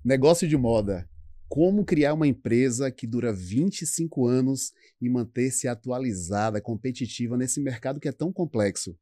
Negócio de moda. Como criar uma empresa que dura 25 anos e manter-se atualizada, competitiva nesse mercado que é tão complexo?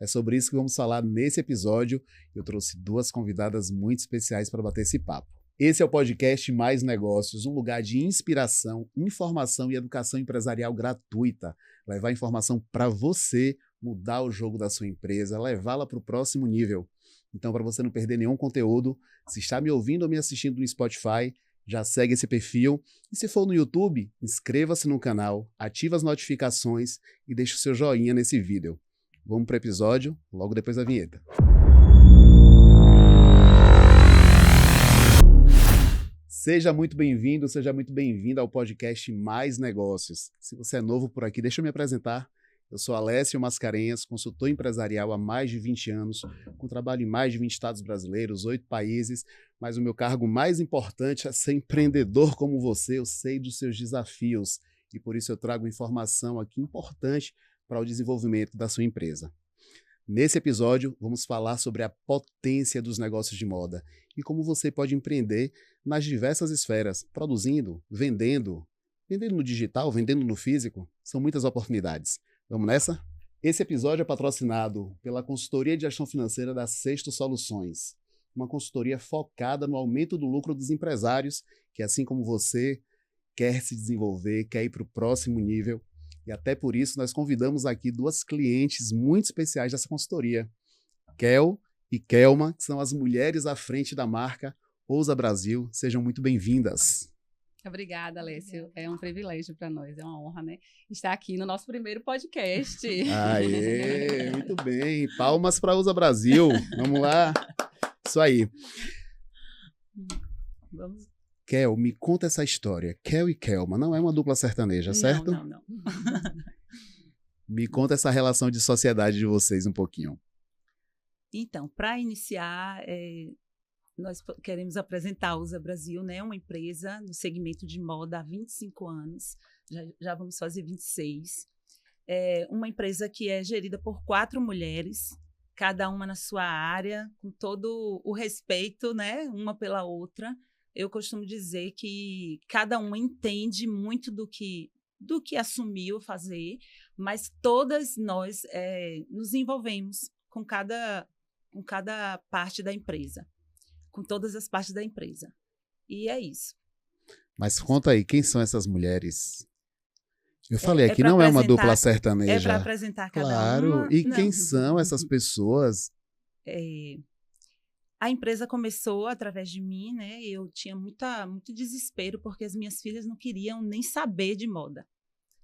É sobre isso que vamos falar nesse episódio. Eu trouxe duas convidadas muito especiais para bater esse papo. Esse é o podcast Mais Negócios, um lugar de inspiração, informação e educação empresarial gratuita. Levar informação para você mudar o jogo da sua empresa, levá-la para o próximo nível. Então, para você não perder nenhum conteúdo, se está me ouvindo ou me assistindo no Spotify, já segue esse perfil. E se for no YouTube, inscreva-se no canal, ative as notificações e deixe o seu joinha nesse vídeo. Vamos para o episódio, logo depois da vinheta. Seja muito bem-vindo, seja muito bem-vinda ao podcast Mais Negócios. Se você é novo por aqui, deixa eu me apresentar. Eu sou Alessio Mascarenhas, consultor empresarial há mais de 20 anos, com trabalho em mais de 20 estados brasileiros, 8 países, mas o meu cargo mais importante é ser empreendedor como você. Eu sei dos seus desafios e por isso eu trago informação aqui importante para o desenvolvimento da sua empresa. Nesse episódio, vamos falar sobre a potência dos negócios de moda e como você pode empreender nas diversas esferas, produzindo, vendendo no digital, vendendo no físico. São muitas oportunidades. Vamos nessa? Esse episódio é patrocinado pela consultoria de gestão financeira da Sexto Soluções, uma consultoria focada no aumento do lucro dos empresários que, assim como você, quer se desenvolver, quer ir para o próximo nível. E até por isso nós convidamos aqui duas clientes muito especiais dessa consultoria, Kel e Kelma, que são as mulheres à frente da marca Ousa Brasil. Sejam muito bem-vindas. Obrigada, Alessio. É um privilégio para nós, é uma honra, né? Estar aqui no nosso primeiro podcast. Aê, muito bem. Palmas para Ousa Brasil. Vamos lá. Isso aí. Vamos. Kel, me conta essa história. Kel e Kelma não é uma dupla sertaneja, certo? Não. Me conta essa relação de sociedade de vocês um pouquinho. Então, para iniciar, nós queremos apresentar a Ousa Brasil, né? Uma empresa no segmento de moda há 25 anos, já vamos fazer 26. É uma empresa que é gerida por 4 mulheres, cada uma na sua área, com todo o respeito, né? Uma pela outra. Eu costumo dizer que cada uma entende muito do que assumiu fazer, mas todas nós nos envolvemos com cada parte da empresa, com todas as partes da empresa. E é isso. Mas conta aí, quem são essas mulheres? Eu falei aqui, não é uma dupla sertaneja. É para apresentar cada uma. Claro, e não. Quem são essas pessoas? A empresa começou através de mim, né? Eu tinha muito desespero, porque as minhas filhas não queriam nem saber de moda.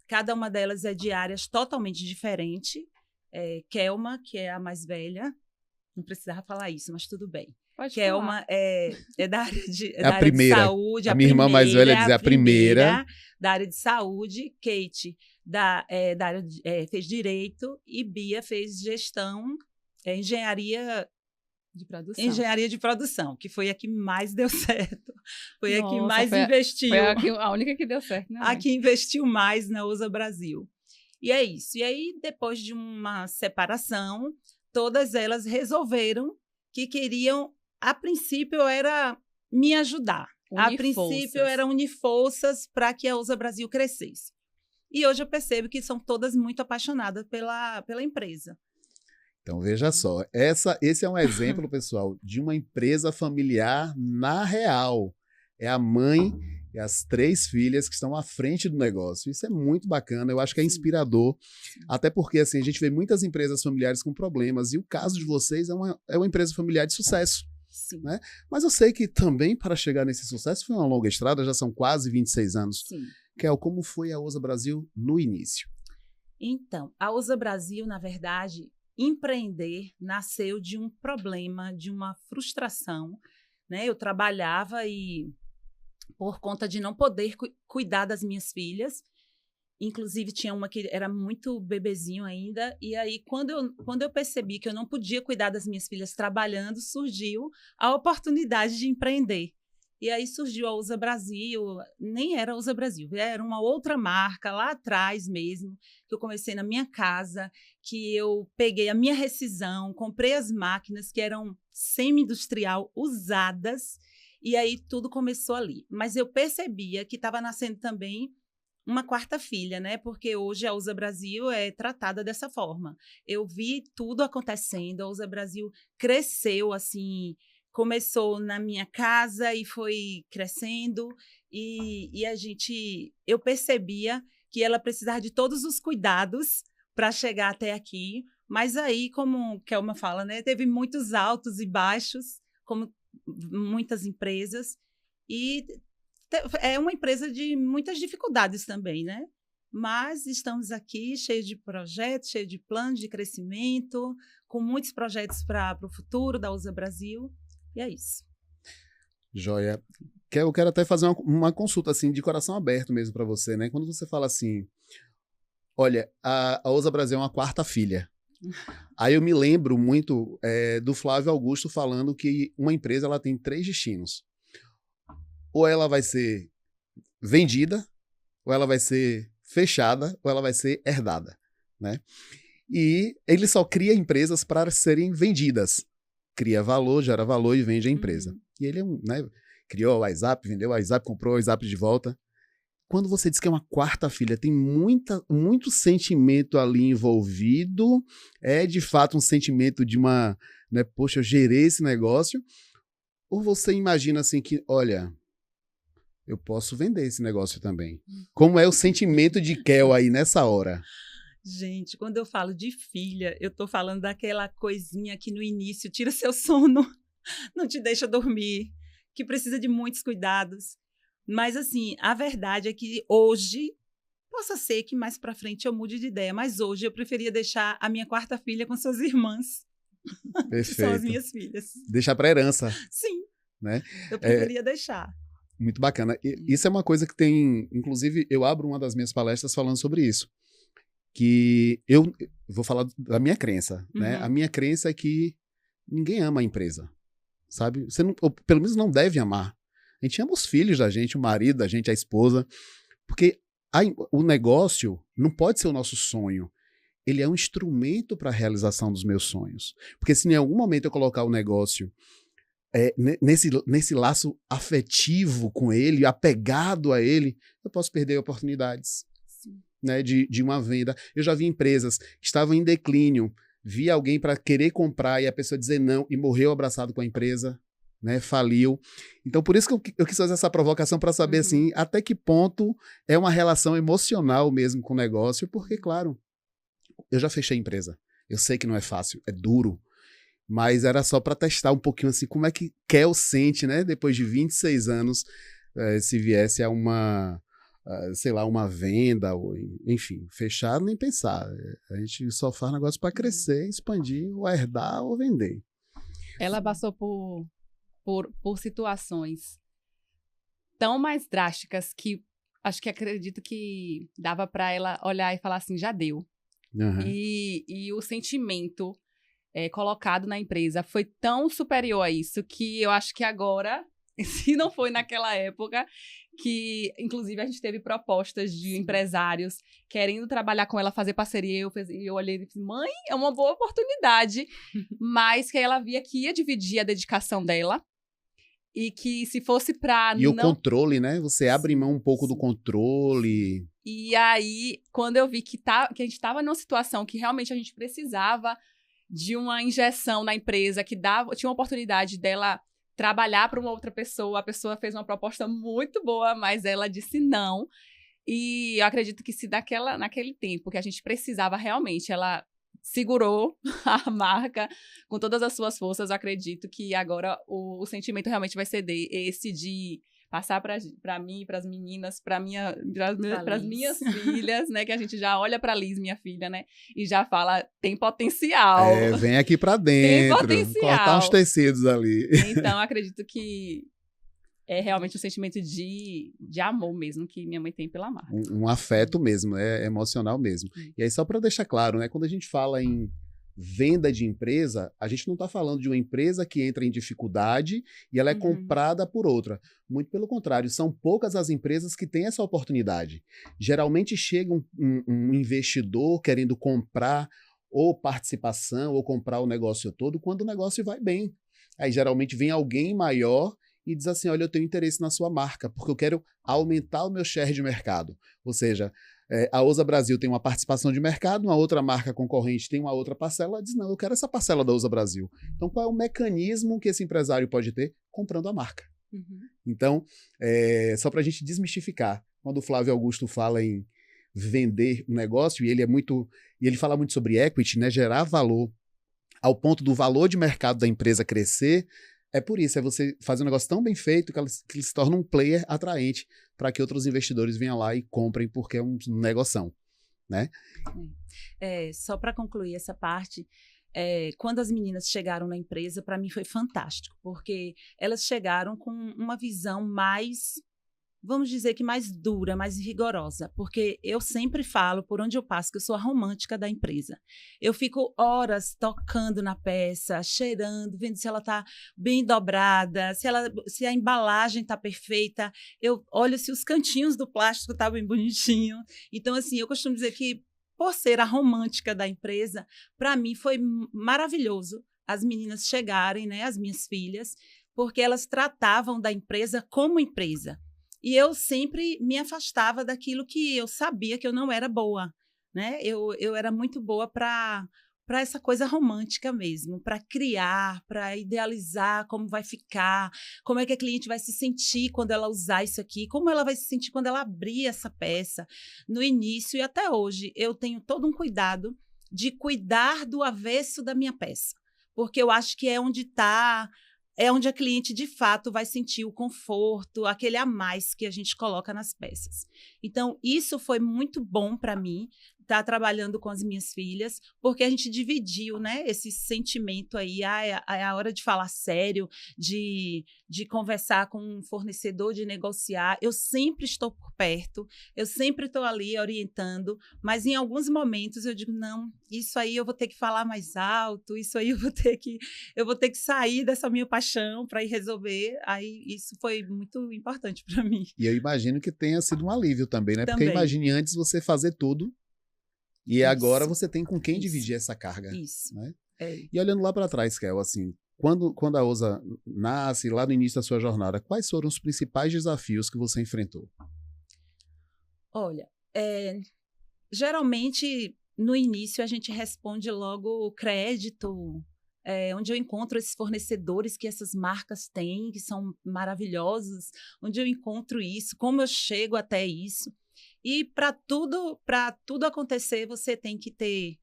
Cada uma delas é de áreas totalmente diferentes. Kelma, que é a mais velha, não precisava falar isso, mas tudo bem. Pode Kelma falar. é da área de, É a primeira. De saúde. A minha irmã mais velha diz a primeira. Da área de saúde. Kate, da área fez direito. E Bia fez gestão, engenharia de produção, que foi a que mais deu certo. Foi a que mais investiu. Foi a única que deu certo, né? A que investiu mais na Ousa Brasil. E é isso. E aí, depois de uma separação, todas elas resolveram que queriam, a princípio, era me ajudar. A princípio, era unir forças para que a Ousa Brasil crescesse. E hoje eu percebo que são todas muito apaixonadas pela empresa. Então, veja só, esse é um exemplo, pessoal, de uma empresa familiar na real. É a mãe e as 3 filhas que estão à frente do negócio. Isso é muito bacana, eu acho que é inspirador. Sim. Até porque assim, a gente vê muitas empresas familiares com problemas e o caso de vocês é uma empresa familiar de sucesso. Sim. Né? Mas eu sei que também para chegar nesse sucesso foi uma longa estrada, já são quase 26 anos. Sim. Kel, como foi a Ousa Brasil no início? Então, a Ousa Brasil, na verdade, empreender nasceu de um problema, de uma frustração, né? Eu trabalhava e, por conta de não poder cuidar das minhas filhas, inclusive tinha uma que era muito bebezinho ainda, e aí quando eu percebi que eu não podia cuidar das minhas filhas trabalhando, surgiu a oportunidade de empreender. E aí surgiu a Ousa Brasil, nem era a Ousa Brasil, era uma outra marca lá atrás mesmo, que eu comecei na minha casa, que eu peguei a minha rescisão, comprei as máquinas que eram semi-industrial usadas E aí tudo começou ali. Mas eu percebia que estava nascendo também uma quarta filha, né? Porque hoje a USA Brasil é tratada dessa forma. Eu vi tudo acontecendo, a USA Brasil cresceu, assim, começou na minha casa e foi crescendo, e eu percebia que ela precisava de todos os cuidados para chegar até aqui, mas aí, como Kelma fala, né? Teve muitos altos e baixos, como muitas empresas, e é uma empresa de muitas dificuldades também, né? Mas estamos aqui cheios de projetos, cheios de planos de crescimento, com muitos projetos para o futuro da USA Brasil. E é isso. Joia. Eu quero até fazer uma consulta assim, de coração aberto mesmo para você, né? Quando você fala assim, olha, a USA Brasil é uma quarta filha. Aí eu me lembro muito do Flávio Augusto falando que uma empresa ela tem 3 destinos. Ou ela vai ser vendida, ou ela vai ser fechada, ou ela vai ser herdada, né? E ele só cria empresas para serem vendidas. Cria valor, gera valor e vende a empresa. E ele né, criou o WhatsApp, vendeu o WhatsApp, comprou o WhatsApp de volta. Quando você diz que é uma quarta filha, tem muito sentimento ali envolvido, é de fato um sentimento de uma, né, poxa, eu gerei esse negócio, ou você imagina assim que, olha, eu posso vender esse negócio também. Como é o sentimento de Kel aí nessa hora? Gente, quando eu falo de filha, eu tô falando daquela coisinha que no início tira seu sono, não te deixa dormir, que precisa de muitos cuidados. Mas, assim, a verdade é que hoje, possa ser que mais para frente eu mude de ideia, mas hoje eu preferia deixar a minha quarta filha com suas irmãs, Perfeito. que são as minhas filhas. Deixar para herança. Sim, né? Eu preferia deixar. Muito bacana. Isso é uma coisa que tem, inclusive, eu abro uma das minhas palestras falando sobre isso. Que eu vou falar da minha crença, né? A minha crença é que ninguém ama a empresa, sabe? Você não, ou pelo menos não deve amar. A gente ama os filhos da gente, o marido da gente, a esposa, porque o negócio não pode ser o nosso sonho. Ele é um instrumento para a realização dos meus sonhos. Porque se em algum momento eu colocar o negócio nesse laço afetivo com ele, apegado a ele, eu posso perder oportunidades. Né, de uma venda. Eu já vi empresas que estavam em declínio, vi alguém para querer comprar e a pessoa dizer não e morreu abraçado com a empresa, né, faliu. Então, por isso que eu quis fazer essa provocação para saber assim, até que ponto é uma relação emocional mesmo com o negócio, porque, claro, eu já fechei a empresa. Eu sei que não é fácil, é duro, mas era só para testar um pouquinho assim, como é que Kel sente, né, depois de 26 anos, se viesse a uma sei lá, uma venda, ou, enfim, fechar nem pensar. A gente só faz negócio para crescer, expandir, ou herdar ou vender. Ela passou por situações tão mais drásticas que acredito que dava para ela olhar e falar assim, já deu. E o sentimento colocado na empresa foi tão superior a isso que eu acho que agora, se não foi naquela época, que inclusive a gente teve propostas de empresários querendo trabalhar com ela, fazer parceria, eu olhei e disse, mãe, é uma boa oportunidade, mas que ela via que ia dividir a dedicação dela e que se fosse para o controle, né? Você abre mão um pouco do controle. E aí, quando eu vi que a gente estava numa situação que realmente a gente precisava de uma injeção na empresa, que tinha uma oportunidade dela trabalhar para uma outra pessoa, a pessoa fez uma proposta muito boa, mas ela disse não. E eu acredito que se naquele tempo que a gente precisava realmente, ela segurou a marca com todas as suas forças, eu acredito que agora o sentimento realmente vai ser esse de passar para mim, para as meninas, para as minhas filhas, né? Que a gente já olha para a Liz, minha filha, né? E já fala, tem potencial. Vem aqui para dentro. Tem potencial. Cortar uns tecidos ali. Então, acredito que é realmente um sentimento de amor mesmo que minha mãe tem pela marca. Um afeto mesmo, é emocional mesmo. E aí, só para deixar claro, né? Quando a gente fala em venda de empresa, a gente não está falando de uma empresa que entra em dificuldade e ela é comprada por outra. Muito pelo contrário, são poucas as empresas que têm essa oportunidade. Geralmente chega um investidor querendo comprar ou participação ou comprar o negócio todo quando o negócio vai bem. Aí geralmente vem alguém maior e diz assim, olha, eu tenho interesse na sua marca, porque eu quero aumentar o meu share de mercado. Ou seja, a Ousa Brasil tem uma participação de mercado, uma outra marca concorrente tem uma outra parcela, ela diz, não, eu quero essa parcela da Ousa Brasil. Então, qual é o mecanismo que esse empresário pode ter? Comprando a marca. Uhum. Então, só para a gente desmistificar, quando o Flávio Augusto fala em vender um negócio, e ele fala muito sobre equity, né, gerar valor ao ponto do valor de mercado da empresa crescer, é por isso, é você fazer um negócio tão bem feito que ele se torna um player atraente para que outros investidores venham lá e comprem, porque é um negoção, né? Só para concluir essa parte, quando as meninas chegaram na empresa, para mim foi fantástico, porque elas chegaram com uma visão mais, vamos dizer que mais dura, mais rigorosa, porque eu sempre falo, por onde eu passo, que eu sou a romântica da empresa. Eu fico horas tocando na peça, cheirando, vendo se ela está bem dobrada, se a embalagem está perfeita. Eu olho se os cantinhos do plástico estão bem bonitinho. Então, assim, eu costumo dizer que, por ser a romântica da empresa, para mim foi maravilhoso as meninas chegarem, né, as minhas filhas, porque elas tratavam da empresa como empresa. E eu sempre me afastava daquilo que eu sabia que eu não era boa, né? Eu era muito boa para essa coisa romântica mesmo, para criar, para idealizar como vai ficar, como é que a cliente vai se sentir quando ela usar isso aqui, como ela vai se sentir quando ela abrir essa peça. No início e até hoje, eu tenho todo um cuidado de cuidar do avesso da minha peça, porque eu acho que é onde a cliente, de fato, vai sentir o conforto, aquele a mais que a gente coloca nas peças. Então, isso foi muito bom para mim, estar trabalhando com as minhas filhas, porque a gente dividiu, né, esse sentimento aí, é a hora de falar sério, de conversar com um fornecedor, de negociar. Eu sempre estou por perto, eu sempre estou ali orientando, mas em alguns momentos eu digo, não, isso aí eu vou ter que falar mais alto, isso aí eu vou ter que sair dessa minha paixão para ir resolver. Aí isso foi muito importante para mim. E eu imagino que tenha sido um alívio também, né? Porque imagine antes você fazer tudo e agora você tem com quem dividir essa carga. Isso. Né? E olhando lá para trás, Kel, assim, quando a Ousa nasce, lá no início da sua jornada, quais foram os principais desafios que você enfrentou? Olha, geralmente no início a gente responde logo o crédito, onde eu encontro esses fornecedores que essas marcas têm, que são maravilhosos, onde eu encontro isso, como eu chego até isso. E para tudo acontecer, você tem que ter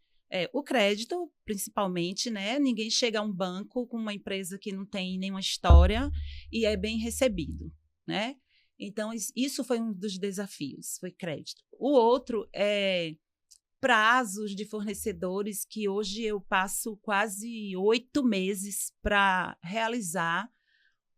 o crédito, principalmente, né? Ninguém chega a um banco com uma empresa que não tem nenhuma história e é bem recebido, né? Então, isso foi um dos desafios, foi crédito. O outro é prazos de fornecedores, que hoje eu passo quase 8 meses para realizar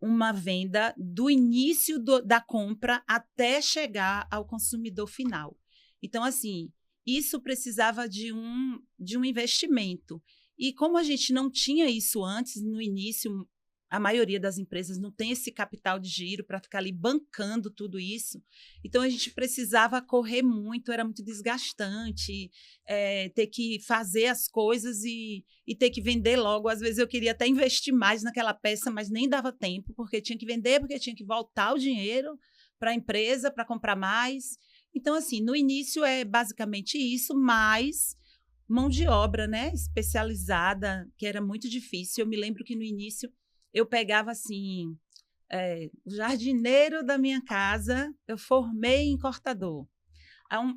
uma venda do início da compra até chegar ao consumidor final. Então, assim, isso precisava de um investimento. E como a gente não tinha isso antes, no início, a maioria das empresas não tem esse capital de giro para ficar ali bancando tudo isso. Então, a gente precisava correr muito, era muito desgastante, ter que fazer as coisas e ter que vender logo. Às vezes, eu queria até investir mais naquela peça, mas nem dava tempo, porque tinha que vender, porque tinha que voltar o dinheiro para a empresa, para comprar mais. Então, assim, no início é basicamente isso, mas mão de obra, né, especializada, que era muito difícil. Eu me lembro que no início eu pegava, assim, o jardineiro da minha casa, eu formei em cortador.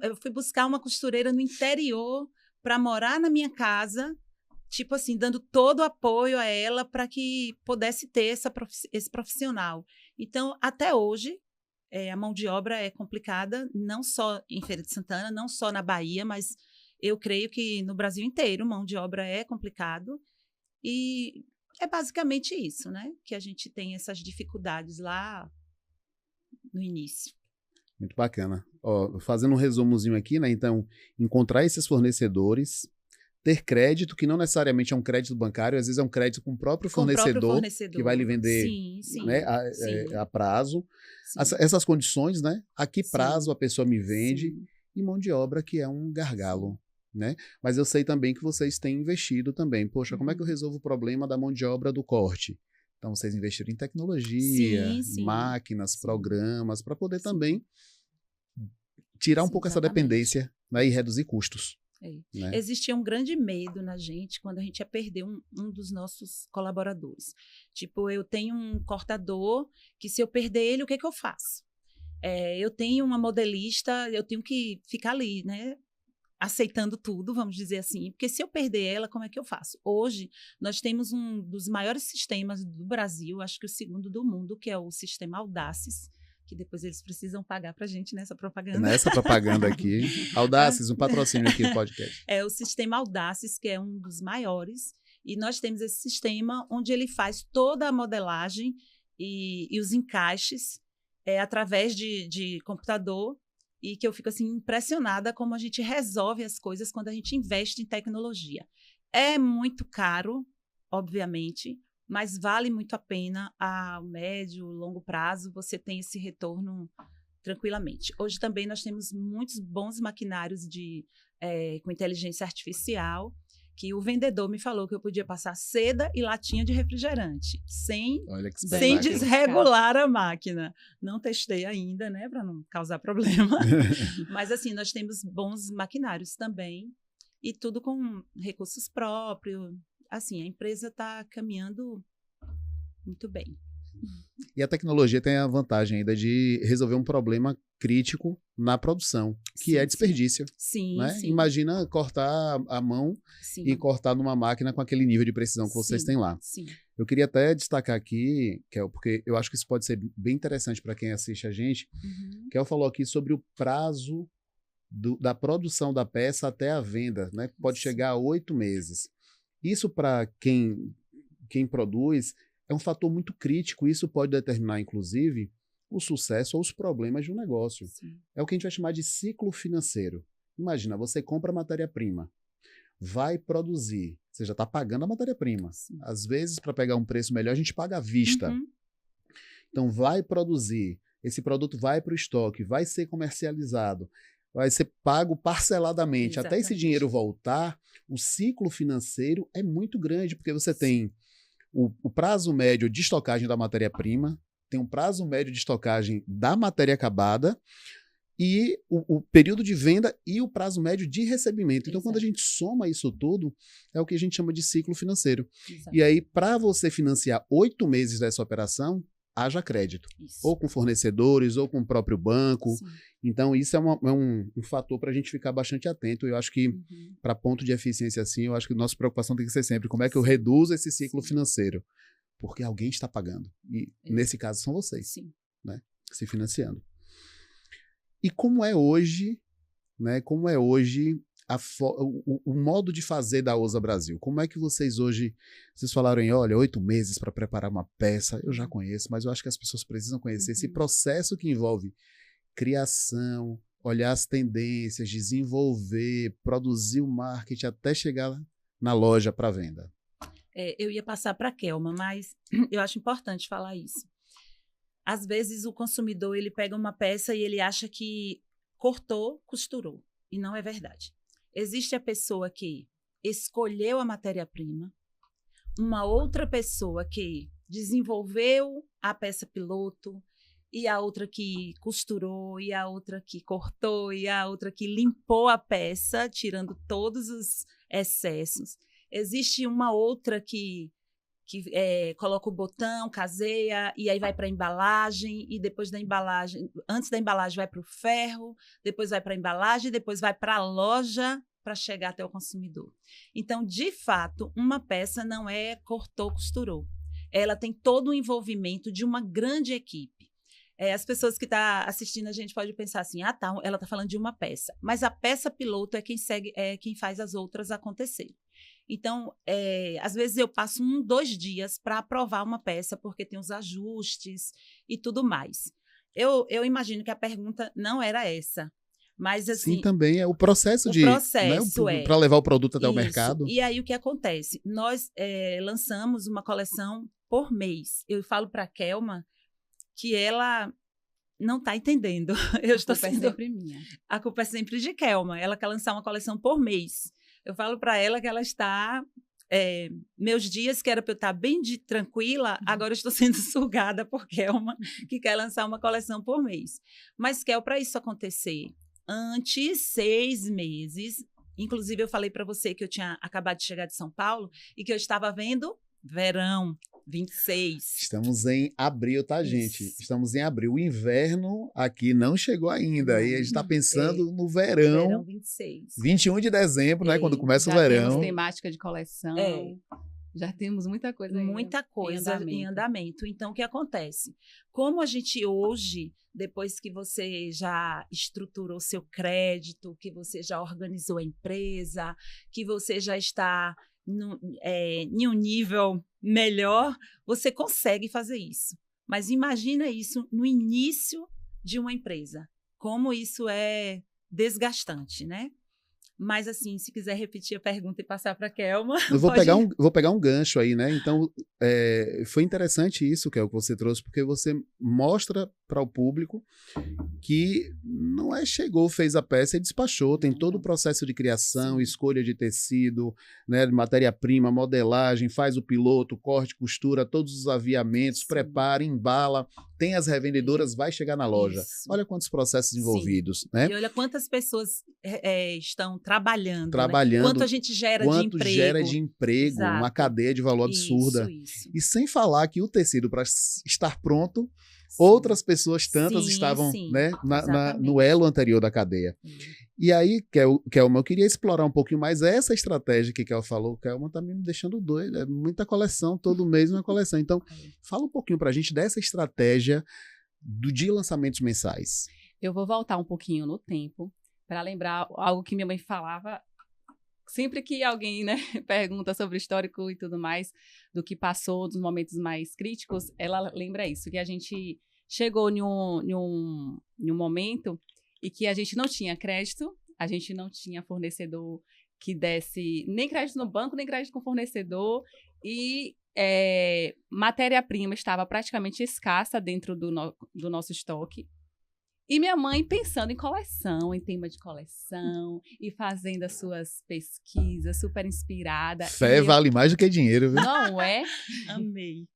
Eu fui buscar uma costureira no interior para morar na minha casa, tipo assim, dando todo o apoio a ela para que pudesse ter esse profissional. Então, até hoje, a mão de obra é complicada, não só em Feira de Santana, não só na Bahia, mas eu creio que no Brasil inteiro mão de obra é complicado. E é basicamente isso, né? Que a gente tem essas dificuldades lá no início. Muito bacana. Fazendo um resumozinho aqui, né? Então, encontrar esses fornecedores, ter crédito, que não necessariamente é um crédito bancário, às vezes é um crédito com o próprio fornecedor que vai lhe vender, sim, né, a prazo. Essas condições, né? A que prazo a pessoa me vende, e mão de obra, que é um gargalo. Né? Mas eu sei também que vocês têm investido também. Poxa, como é que eu resolvo o problema da mão de obra do corte? Então, vocês investiram em tecnologia, Sim. em máquinas, Sim. programas, para poder Sim. também tirar um Sim, pouco essa exatamente. dependência, né, e reduzir custos. É. Né? Existia um grande medo na gente quando a gente ia perder um dos nossos colaboradores. Tipo, eu tenho um cortador que se eu perder ele, o que é que eu faço? Eu tenho uma modelista, eu tenho que ficar ali, né? Aceitando tudo, vamos dizer assim, porque se eu perder ela, como é que eu faço? Hoje, nós temos um dos maiores sistemas do Brasil, acho que o segundo do mundo, que é o sistema Audaces, que depois eles precisam pagar para a gente nessa propaganda. Nessa propaganda aqui, Audaces, um patrocínio aqui do podcast. É o sistema Audaces, que é um dos maiores, e nós temos esse sistema onde ele faz toda a modelagem e os encaixes através de computador, e que eu fico assim impressionada como a gente resolve as coisas quando a gente investe em tecnologia. É muito caro, obviamente, mas vale muito a pena a médio, longo prazo, você tem esse retorno tranquilamente. Hoje também nós temos muitos bons maquinários com inteligência artificial, que o vendedor me falou que eu podia passar seda e latinha de refrigerante, sem desregular a máquina. Não testei ainda, né, para não causar problema. Mas, assim, nós temos bons maquinários também, e tudo com recursos próprios. Assim, a empresa está caminhando muito bem. E a tecnologia tem a vantagem ainda de resolver um problema crítico na produção, que é desperdício. Sim, né? sim. Imagina cortar a mão e cortar numa máquina com aquele nível de precisão que vocês têm lá. Sim. Eu queria até destacar aqui, Kel, porque eu acho que isso pode ser bem interessante para quem assiste a gente. Kel falou aqui sobre o prazo da produção da peça até a venda, né? Pode chegar a 8 meses. Isso, para quem produz, é um fator muito crítico. Isso pode determinar, inclusive, o sucesso ou os problemas de um negócio. Sim. É o que a gente vai chamar de ciclo financeiro. Imagina, você compra matéria-prima, vai produzir, você já está pagando a matéria-prima. Às vezes, para pegar um preço melhor, a gente paga à vista. Então, vai produzir, esse produto vai para o estoque, vai ser comercializado, vai ser pago parceladamente. Até esse dinheiro voltar, o ciclo financeiro é muito grande, porque você tem o prazo médio de estocagem da matéria-prima, tem um prazo médio de estocagem da matéria acabada e o período de venda e o prazo médio de recebimento. Então, quando a gente soma isso tudo, é o que a gente chama de ciclo financeiro. E aí, para você financiar 8 meses dessa operação, haja crédito. Ou com fornecedores, ou com o próprio banco. Sim. Então, isso é um fator para a gente ficar bastante atento. Eu acho que, para ponto de eficiência assim, eu acho que a nossa preocupação tem que ser sempre como é que eu reduzo esse ciclo financeiro. Porque alguém está pagando. E, nesse caso, são vocês. Né? Se financiando. E como é hoje, né? Como é hoje o modo de fazer da OSA Brasil? Como é que vocês hoje... Vocês falaram em, olha, 8 meses para preparar uma peça. Eu já conheço, mas eu acho que as pessoas precisam conhecer esse processo que envolve criação, olhar as tendências, desenvolver, produzir o marketing até chegar na loja para venda. Eu ia passar para a Kelma, mas eu acho importante falar isso. Às vezes o consumidor ele pega uma peça e ele acha que cortou, costurou. E não é verdade. Existe a pessoa que escolheu a matéria-prima, uma outra pessoa que desenvolveu a peça piloto, e a outra que costurou, e a outra que cortou, e a outra que limpou a peça, tirando todos os excessos. Existe uma outra que coloca o botão, caseia, e aí vai para a embalagem, e depois da embalagem, antes da embalagem vai para o ferro, depois vai para a embalagem, depois vai para a loja para chegar até o consumidor. Então, de fato, uma peça não é cortou, costurou. Ela tem todo o envolvimento de uma grande equipe. As pessoas que estão assistindo a gente podem pensar assim, ela está falando de uma peça. Mas a peça piloto é quem faz as outras acontecer. Então, às vezes eu passo 2 dias para aprovar uma peça, porque tem os ajustes e tudo mais. Eu imagino que a pergunta não era essa. Mas, assim, sim, também é o processo para levar o produto até o mercado. E aí o que acontece? Nós lançamos uma coleção por mês. Eu falo para a Kelma que ela não está entendendo. A culpa é sempre minha. A culpa é sempre de Kelma. Ela quer lançar uma coleção por mês. Eu falo para ela que ela está meus dias, que era para eu estar bem tranquila, agora eu estou sendo sugada por Kelma, que quer lançar uma coleção por mês. Mas, Kel, para isso acontecer, antes, 6 meses, inclusive eu falei para você que eu tinha acabado de chegar de São Paulo e que eu estava vendo verão, 26. Estamos em abril, tá, gente? Isso. Estamos em abril. O inverno aqui não chegou ainda. E a gente está pensando no verão. Verão 26. 21 de dezembro, né? Quando começa o Já verão. temos temática de coleção. Já temos muita coisa aí. Muita coisa em andamento. Então, o que acontece? Como a gente hoje, depois que você já estruturou seu crédito, que você já organizou a empresa, que você já está em um nível melhor, você consegue fazer isso. Mas imagina isso no início de uma empresa. Como isso é desgastante, né? Mas, assim, se quiser repetir a pergunta e passar para a Kelma... Eu vou pegar um gancho aí, né? Então, foi interessante isso, que é o que você trouxe, porque você mostra para o público que não chegou, fez a peça e despachou. Tem todo o processo de criação, escolha de tecido, né, de matéria-prima, modelagem, faz o piloto, corte, costura, todos os aviamentos, prepara, embala, tem as revendedoras, vai chegar na loja. Isso. Olha quantos processos envolvidos, né? E olha quantas pessoas estão trabalhando. Né? Quanto a gente gera de emprego. Exato. Uma cadeia de valor absurda. Isso. E sem falar que o tecido, para estar pronto, outras pessoas tantas estavam né, no elo anterior da cadeia. E aí, Kelma, eu queria explorar um pouquinho mais essa estratégia que Kelma falou. Kelma tá me deixando doido. É muita coleção, todo mês uma coleção. Então, fala um pouquinho pra gente dessa estratégia de lançamentos mensais. Eu vou voltar um pouquinho no tempo para lembrar algo que minha mãe falava. Sempre que alguém, né, pergunta sobre o histórico e tudo mais, do que passou, dos momentos mais críticos, ela lembra isso, que a gente chegou em um momento e que a gente não tinha crédito, a gente não tinha fornecedor que desse nem crédito no banco, nem crédito com fornecedor, e matéria-prima estava praticamente escassa dentro do nosso estoque. E minha mãe pensando em coleção, em tema de coleção, e fazendo as suas pesquisas, super inspirada. Fé vale mais do que dinheiro, viu? Não é? Amei.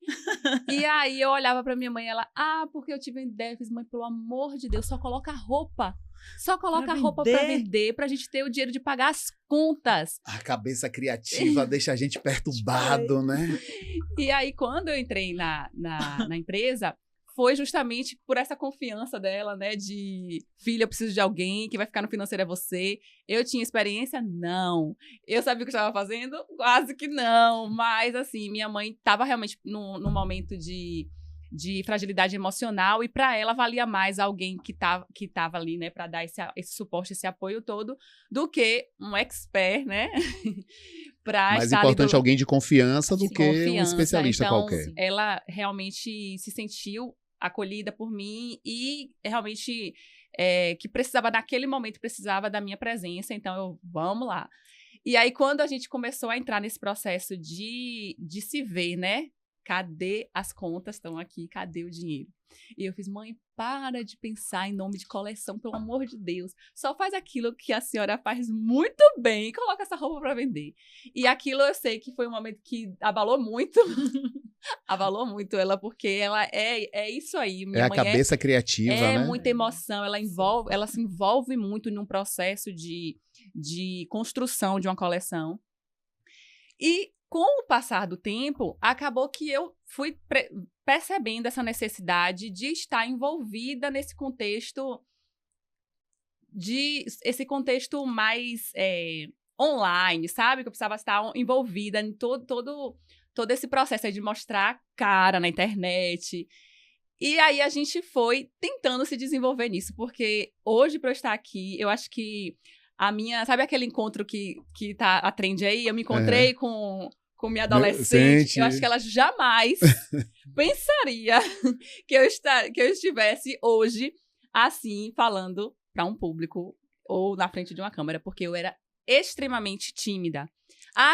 E aí eu olhava pra minha mãe e ela, porque eu tive uma ideia, fiz, mãe, pelo amor de Deus, só coloca roupa. Só coloca roupa pra vender, pra gente ter o dinheiro de pagar as contas. A cabeça criativa deixa a gente perturbado, né? E aí, quando eu entrei na empresa, foi justamente por essa confiança dela, né, de filha, eu preciso de alguém, que vai ficar no financeiro é você. Eu tinha experiência? Não. Eu sabia o que eu estava fazendo? Quase que não. Mas, assim, minha mãe estava realmente num momento de fragilidade emocional e para ela valia mais alguém que tava ali, né, para dar esse suporte, esse apoio todo, do que um expert, né? Mais importante alguém de confiança do que um especialista então, qualquer. Ela realmente se sentiu acolhida por mim e realmente que precisava, naquele momento, precisava da minha presença, então vamos lá. E aí, quando a gente começou a entrar nesse processo de se ver, né? Cadê as contas? Estão aqui, cadê o dinheiro? E eu fiz, mãe, para de pensar em nome de coleção, pelo amor de Deus. Só faz aquilo que a senhora faz muito bem e coloca essa roupa para vender. E aquilo eu sei que foi um momento que abalou muito. Abalou muito ela, porque ela é isso aí. Minha mãe a cabeça criativa, né? É muita emoção, ela se envolve muito num processo de construção de uma coleção. E com o passar do tempo, acabou que eu fui percebendo essa necessidade de estar envolvida nesse contexto mais online, sabe? Que eu precisava estar envolvida em todo esse processo aí de mostrar a cara na internet. E aí a gente foi tentando se desenvolver nisso, porque hoje, para eu estar aqui, eu acho que sabe aquele encontro que tá a trend aí? Eu me encontrei com minha adolescente, eu acho que ela jamais pensaria que eu estivesse hoje assim, falando para um público ou na frente de uma câmera, porque eu era extremamente tímida.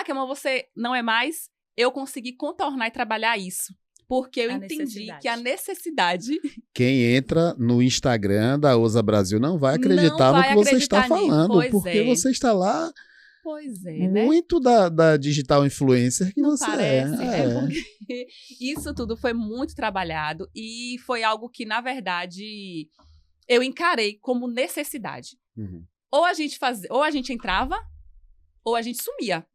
Kelma, você não é mais? Eu consegui contornar e trabalhar isso, porque eu entendi que a necessidade... Quem entra no Instagram da Ousa Brasil não vai acreditar no que você está falando, porque você está lá... Pois é, né? Muito da digital influencer que Não você parece. é. É porque isso tudo foi muito trabalhado e foi algo que, na verdade, eu encarei como necessidade. Uhum. Ou a gente entrava, ou a gente sumia.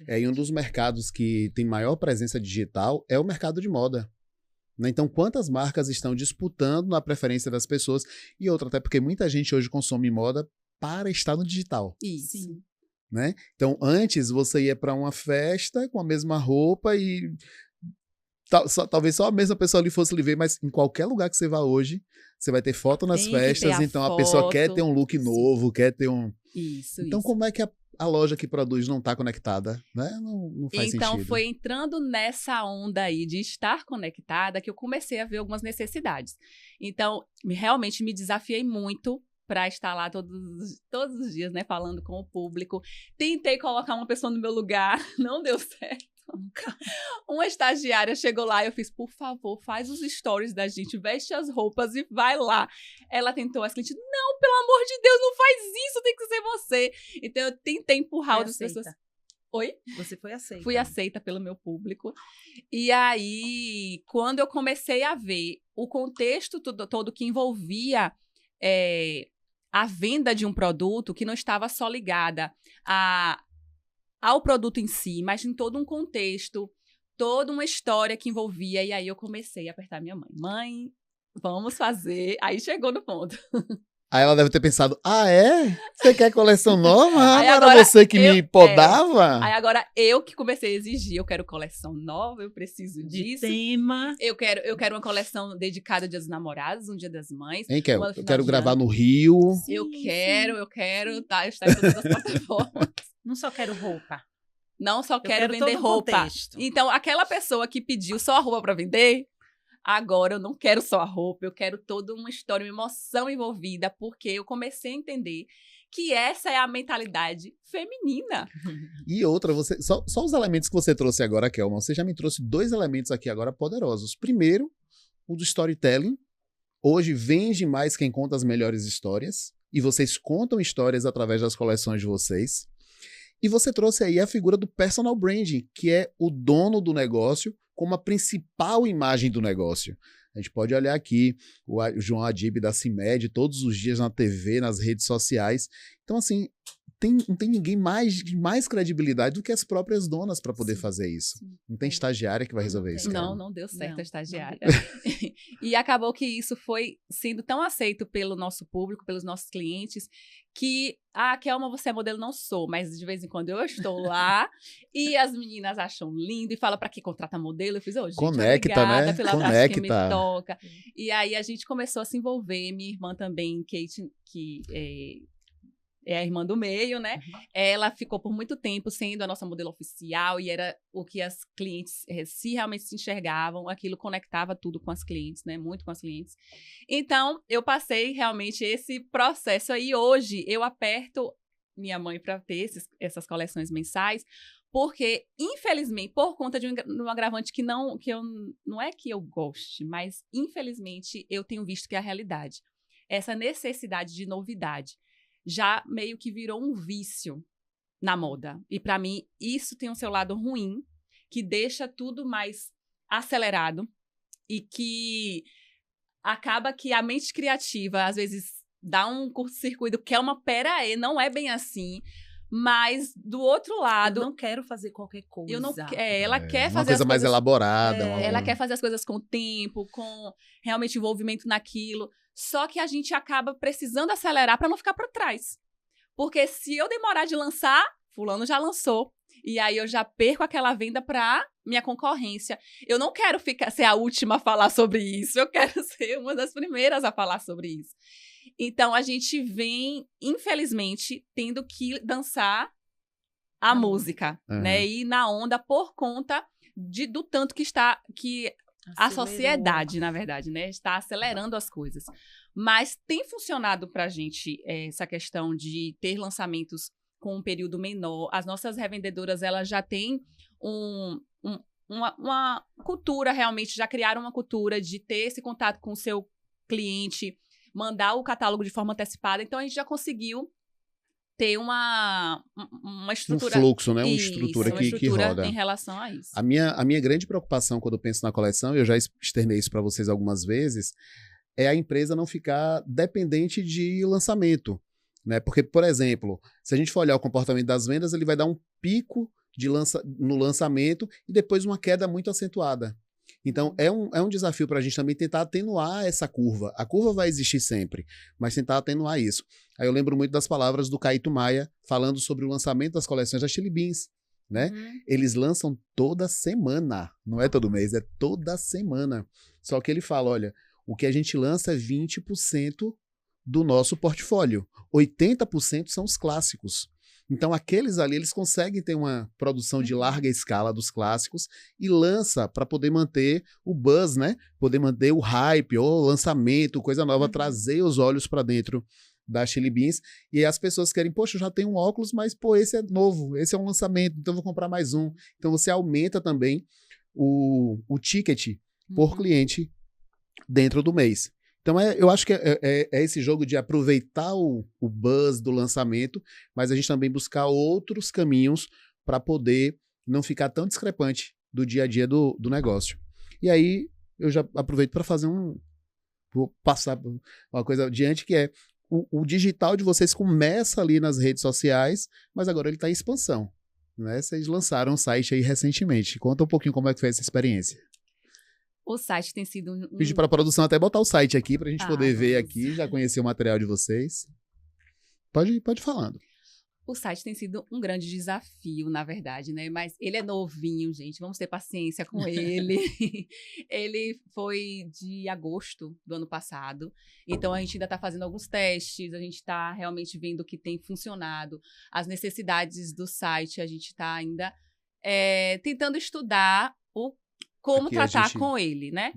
E um dos mercados que tem maior presença digital é o mercado de moda. Né? Então, quantas marcas estão disputando na preferência das pessoas? E outra, até porque muita gente hoje consome moda para estar no digital. Isso. Sim. Né? Então, antes você ia para uma festa com a mesma roupa e talvez só a mesma pessoa ali fosse lhe ver, mas em qualquer lugar que você vá hoje, você vai ter foto nas Tem que ter festas, a então a pessoa foto. quer ter um look novo, quer ter um... Isso, Então, isso. como é que a loja que produz não está conectada? Né? Não faz Então, sentido. foi entrando nessa onda aí de estar conectada que eu comecei a ver algumas necessidades. Então, realmente me desafiei muito para estar lá todos os dias, né, falando com o público. Tentei colocar uma pessoa no meu lugar, não deu certo. Uma estagiária chegou lá e eu fiz, por favor, faz os stories da gente, veste as roupas e vai lá. Ela tentou, a cliente, não, pelo amor de Deus, não faz isso, tem que ser você. Então, eu tentei empurrar outras pessoas. Oi? Você foi aceita. Fui aceita pelo meu público. E aí, quando eu comecei a ver o contexto todo que envolvia a venda de um produto, que não estava só ligada ao produto em si, mas em todo um contexto, toda uma história que envolvia. E aí eu comecei a apertar minha mãe. Mãe, vamos fazer. Aí chegou no ponto. Aí ela deve ter pensado, Você quer coleção nova? Aí Não agora era você que me podava? Aí agora eu que comecei a exigir, eu quero coleção nova, eu preciso disso. Tema. Eu quero uma coleção dedicada ao Dia dos Namorados, um Dia das Mães. Hein, Kel? uma Eu final quero de gravar ano. no Rio. Sim, Eu sim. quero estar em todas as plataformas. Não só quero roupa. Não só quero vender todo o roupa. contexto. Então, aquela pessoa que pediu só a roupa para vender, agora eu não quero só a roupa, eu quero toda uma história, uma emoção envolvida, porque eu comecei a entender que essa é a mentalidade feminina. E outra, só os elementos que você trouxe agora, Kelman, você já me trouxe 2 elementos aqui agora poderosos. Primeiro, o do storytelling. Hoje vende mais quem conta as melhores histórias, e vocês contam histórias através das coleções de vocês. E você trouxe aí a figura do personal branding, que é o dono do negócio como a principal imagem do negócio. A gente pode olhar aqui o João Adib da CIMED todos os dias na TV, nas redes sociais. Então, assim, não tem ninguém mais credibilidade do que as próprias donas para poder fazer isso. Não tem estagiária que vai resolver isso. Não deu certo a estagiária. Não. E acabou que isso foi sendo tão aceito pelo nosso público, pelos nossos clientes, que, Kelma, você é modelo, não sou, mas de vez em quando eu estou lá e as meninas acham lindo e falam, para que contrata modelo? Eu fiz, gente, conecta, obrigada né? pela abraço que me toca. E aí a gente começou a se envolver, minha irmã também, Kate, que é a irmã do meio, né? Uhum. Ela ficou por muito tempo sendo a nossa modelo oficial e era o que as clientes, se realmente se enxergavam, aquilo conectava tudo com as clientes, né? Muito com as clientes. Então, eu passei realmente esse processo aí. Hoje, eu aperto minha mãe para ter essas coleções mensais, porque, infelizmente, por conta de um agravante que não é que eu goste, mas, infelizmente, eu tenho visto que é a realidade. Essa necessidade de novidade já meio que virou um vício na moda. E, para mim, isso tem um seu lado ruim, que deixa tudo mais acelerado e que acaba que a mente criativa, às vezes, dá um curto-circuito, que é uma pera aí, não é bem assim. Mas, do outro lado... Eu não quero fazer qualquer coisa. Ela quer fazer uma coisa mais elaborada. Ela quer fazer as coisas com tempo, com realmente envolvimento naquilo. Só que a gente acaba precisando acelerar para não ficar para trás. Porque se eu demorar de lançar, fulano já lançou. E aí eu já perco aquela venda para minha concorrência. Eu não quero ser a última a falar sobre isso. Eu quero ser uma das primeiras a falar sobre isso. Então, a gente vem, infelizmente, tendo que dançar a música, né? E ir na onda por conta do tanto que a sociedade, na verdade, né? Está acelerando as coisas. Mas tem funcionado para a gente essa questão de ter lançamentos com um período menor. As nossas revendedoras, elas já têm uma cultura, realmente, já criaram uma cultura de ter esse contato com o seu cliente, mandar o catálogo de forma antecipada. Então, a gente já conseguiu ter uma estrutura. Um fluxo, né? Uma Isso, estrutura uma que estrutura roda. em relação a isso. A minha grande preocupação quando eu penso na coleção, eu já externei isso para vocês algumas vezes, é a empresa não ficar dependente de lançamento. Né? Porque, por exemplo, se a gente for olhar o comportamento das vendas, ele vai dar um pico no lançamento e depois uma queda muito acentuada. Então, é um desafio para a gente também tentar atenuar essa curva. A curva vai existir sempre, mas tentar atenuar isso. Aí eu lembro muito das palavras do Caíto Maia falando sobre o lançamento das coleções da Chili Beans. Né? Eles lançam toda semana, não é todo mês, é toda semana. Só que ele fala, olha, o que a gente lança é 20% do nosso portfólio. 80% são os clássicos. Então, aqueles ali, eles conseguem ter uma produção de larga escala dos clássicos e lança para poder manter o buzz, né? Poder manter o hype, ou lançamento, coisa nova, trazer os olhos para dentro da Chili Beans. E aí as pessoas querem, poxa, eu já tenho um óculos, mas, pô, esse é novo, esse é um lançamento, então eu vou comprar mais um. Então, você aumenta também o ticket por cliente dentro do mês. Então, eu acho que é esse jogo de aproveitar o buzz do lançamento, mas a gente também buscar outros caminhos para poder não ficar tão discrepante do dia a dia do negócio. E aí, eu já aproveito para fazer vou passar uma coisa adiante, que é o digital de vocês começa ali nas redes sociais, mas agora ele está em expansão. Né? Vocês lançaram um site aí recentemente. Conta um pouquinho como é que foi essa experiência. O site tem sido Pedi para a produção até botar o site aqui para a gente poder ver aqui, já conhecer o material de vocês. Pode ir falando. O site tem sido um grande desafio, na verdade, né? Mas ele é novinho, gente. Vamos ter paciência com ele. Ele foi de agosto do ano passado. Então, a gente ainda está fazendo alguns testes. A gente está realmente vendo o que tem funcionado. As necessidades do site, a gente está ainda tentando estudar como aqui tratar com ele, né?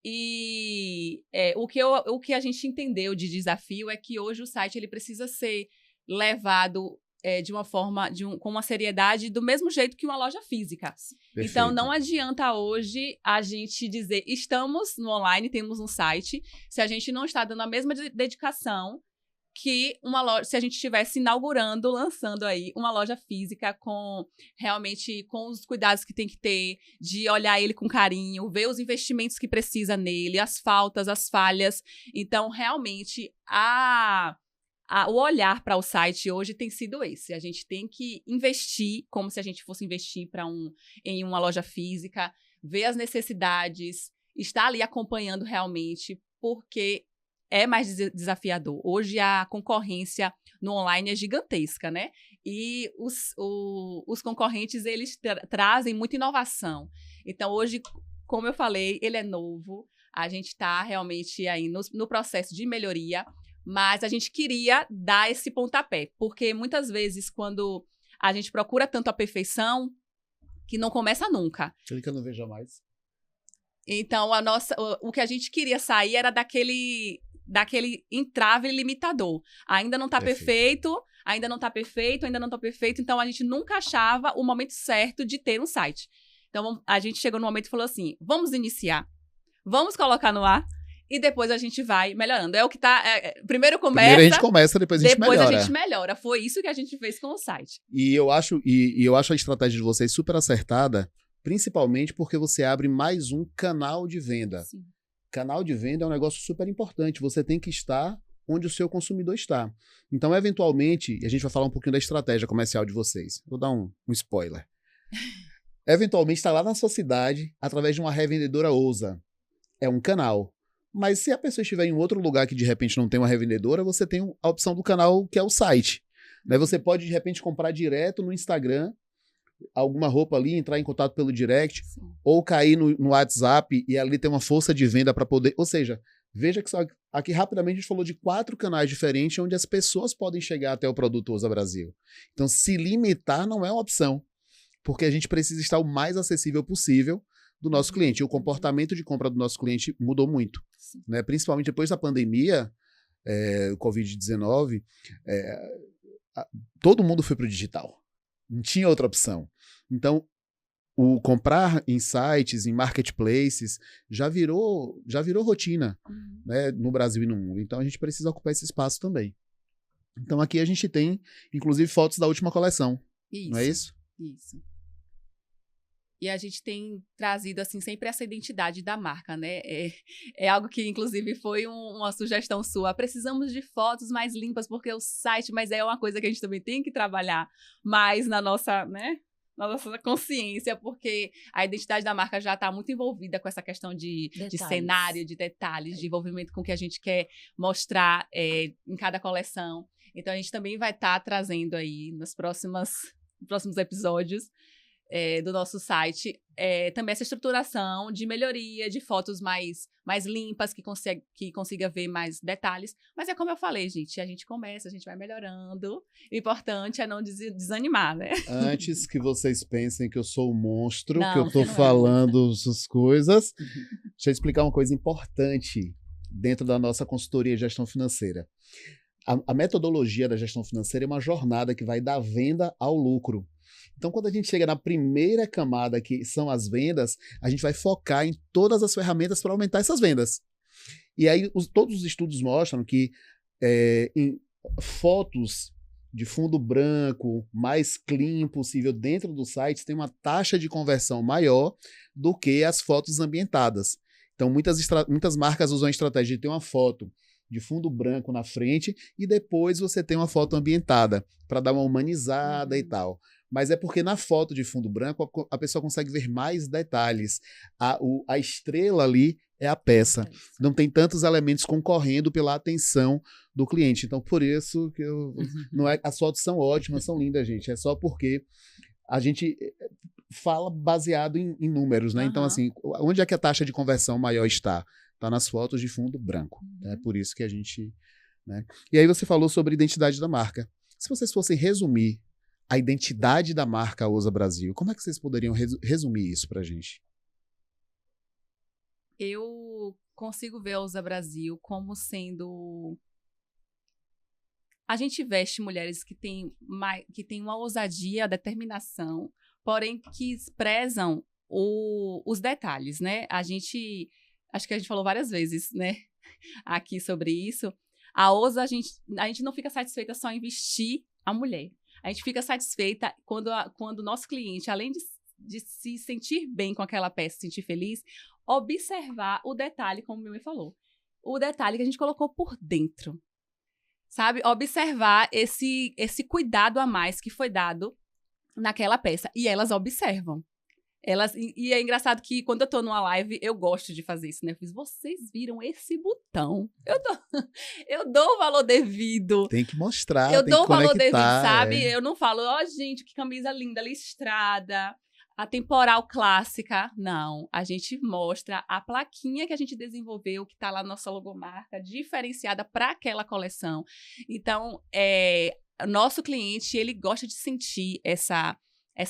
E o que a gente entendeu de desafio é que hoje o site ele precisa ser levado de uma forma, com uma seriedade do mesmo jeito que uma loja física. Perfeito. Então, não adianta hoje a gente dizer, estamos no online, temos um site, se a gente não está dando a mesma dedicação que uma loja, se a gente estivesse inaugurando, lançando aí uma loja física realmente com os cuidados que tem que ter, de olhar ele com carinho, ver os investimentos que precisa nele, as faltas, as falhas. Então, realmente, o olhar para o site hoje tem sido esse. A gente tem que investir como se a gente fosse investir em uma loja física, ver as necessidades, estar ali acompanhando realmente, porque é mais desafiador. Hoje a concorrência no online é gigantesca, né? E os concorrentes, eles trazem muita inovação. Então, hoje, como eu falei, ele é novo. A gente está realmente aí no processo de melhoria, mas a gente queria dar esse pontapé, porque muitas vezes, quando a gente procura tanto a perfeição, que não começa nunca. Clica no Veja Mais. Então, o que a gente queria sair era daquele entrave limitador. Ainda não está perfeito, ainda não está perfeito, ainda não está perfeito. Então, a gente nunca achava o momento certo de ter um site. Então, a gente chegou no momento e falou assim, vamos iniciar, vamos colocar no ar e depois a gente vai melhorando. É o que tá... Primeiro a gente começa, depois a gente melhora. Depois a gente melhora. Foi isso que a gente fez com o site. E eu acho a estratégia de vocês super acertada, principalmente porque você abre mais um canal de venda. Sim. Canal de venda é um negócio super importante. Você tem que estar onde o seu consumidor está. Então, eventualmente, e a gente vai falar um pouquinho da estratégia comercial de vocês. Vou dar um spoiler. Eventualmente, está lá na sua cidade, através de uma revendedora ousa. É um canal. Mas se a pessoa estiver em outro lugar que, de repente, não tem uma revendedora, você tem a opção do canal, que é o site. Né? Você pode, de repente, comprar direto no Instagram, alguma roupa ali, entrar em contato pelo direct, sim, ou cair no WhatsApp e ali ter uma força de venda para poder... Ou seja, veja que aqui rapidamente a gente falou de 4 canais diferentes onde as pessoas podem chegar até o produto Ousa Brasil. Então, se limitar não é uma opção, porque a gente precisa estar o mais acessível possível do nosso cliente. E o comportamento de compra do nosso cliente mudou muito. Né? Principalmente depois da pandemia, o Covid-19, todo mundo foi para o digital. Não tinha outra opção. Então, o comprar em sites, em marketplaces, já virou rotina, né, no Brasil e no mundo. Então, a gente precisa ocupar esse espaço também. Então aqui a gente tem, inclusive, fotos da última coleção, Isso, não é isso? isso. E a gente tem trazido, assim, sempre essa identidade da marca, né? É algo que, inclusive, foi uma sugestão sua. Precisamos de fotos mais limpas, porque o site... Mas é uma coisa que a gente também tem que trabalhar mais na nossa, né? Na nossa consciência, porque a identidade da marca já está muito envolvida com essa questão de cenário, de detalhes, de envolvimento com o que a gente quer mostrar em cada coleção. Então, a gente também vai estar trazendo aí, nos próximos episódios, do nosso site, também essa estruturação de melhoria, de fotos mais limpas, que consiga ver mais detalhes. Mas é como eu falei, gente, a gente começa, a gente vai melhorando. O importante é não desanimar, né? Antes que vocês pensem que eu sou um monstro, Não, que eu você estou não é. falando essas coisas, deixa eu explicar uma coisa importante dentro da nossa consultoria de gestão financeira. A metodologia da gestão financeira é uma jornada que vai da venda ao lucro. Então, quando a gente chega na primeira camada, que são as vendas, a gente vai focar em todas as ferramentas para aumentar essas vendas. E aí, todos os estudos mostram que em fotos de fundo branco, mais clean possível dentro do site, tem uma taxa de conversão maior do que as fotos ambientadas. Então, muitas marcas usam a estratégia de ter uma foto de fundo branco na frente e depois você tem uma foto ambientada para dar uma humanizada e tal. Mas é porque na foto de fundo branco a pessoa consegue ver mais detalhes. A estrela ali é a peça. Não tem tantos elementos concorrendo pela atenção do cliente. Então, por isso que não é, as fotos são ótimas, são lindas, gente. É só porque a gente fala baseado em números, né? Então, assim, onde é que a taxa de conversão maior está? Está nas fotos de fundo branco. É por isso que a gente... né? E aí você falou sobre identidade da marca. Se vocês fossem resumir a identidade da marca Ousa Brasil, como é que vocês poderiam resumir isso para a gente? Eu consigo ver a Ousa Brasil como sendo... A gente veste mulheres que têm uma ousadia, a determinação, porém que prezam os detalhes, né? Acho que a gente falou várias vezes, né? Aqui sobre isso. A Ousa, a gente não fica satisfeita só em vestir a mulher. A gente fica satisfeita quando o nosso cliente, além de se sentir bem com aquela peça, se sentir feliz, observar o detalhe, como o meu falou. O detalhe que a gente colocou por dentro. Sabe? Observar esse cuidado a mais que foi dado naquela peça. E elas observam. E é engraçado que quando eu tô numa live, eu gosto de fazer isso, né? Eu fiz, vocês viram esse botão? Eu dou o valor devido. Tem que mostrar, eu tem dou que o valor conectar, devido, sabe? Eu não falo, gente, que camisa linda, listrada, a temporal clássica. Não, a gente mostra a plaquinha que a gente desenvolveu, que tá lá na nossa logomarca, diferenciada para aquela coleção. Então, nosso cliente, ele gosta de sentir essa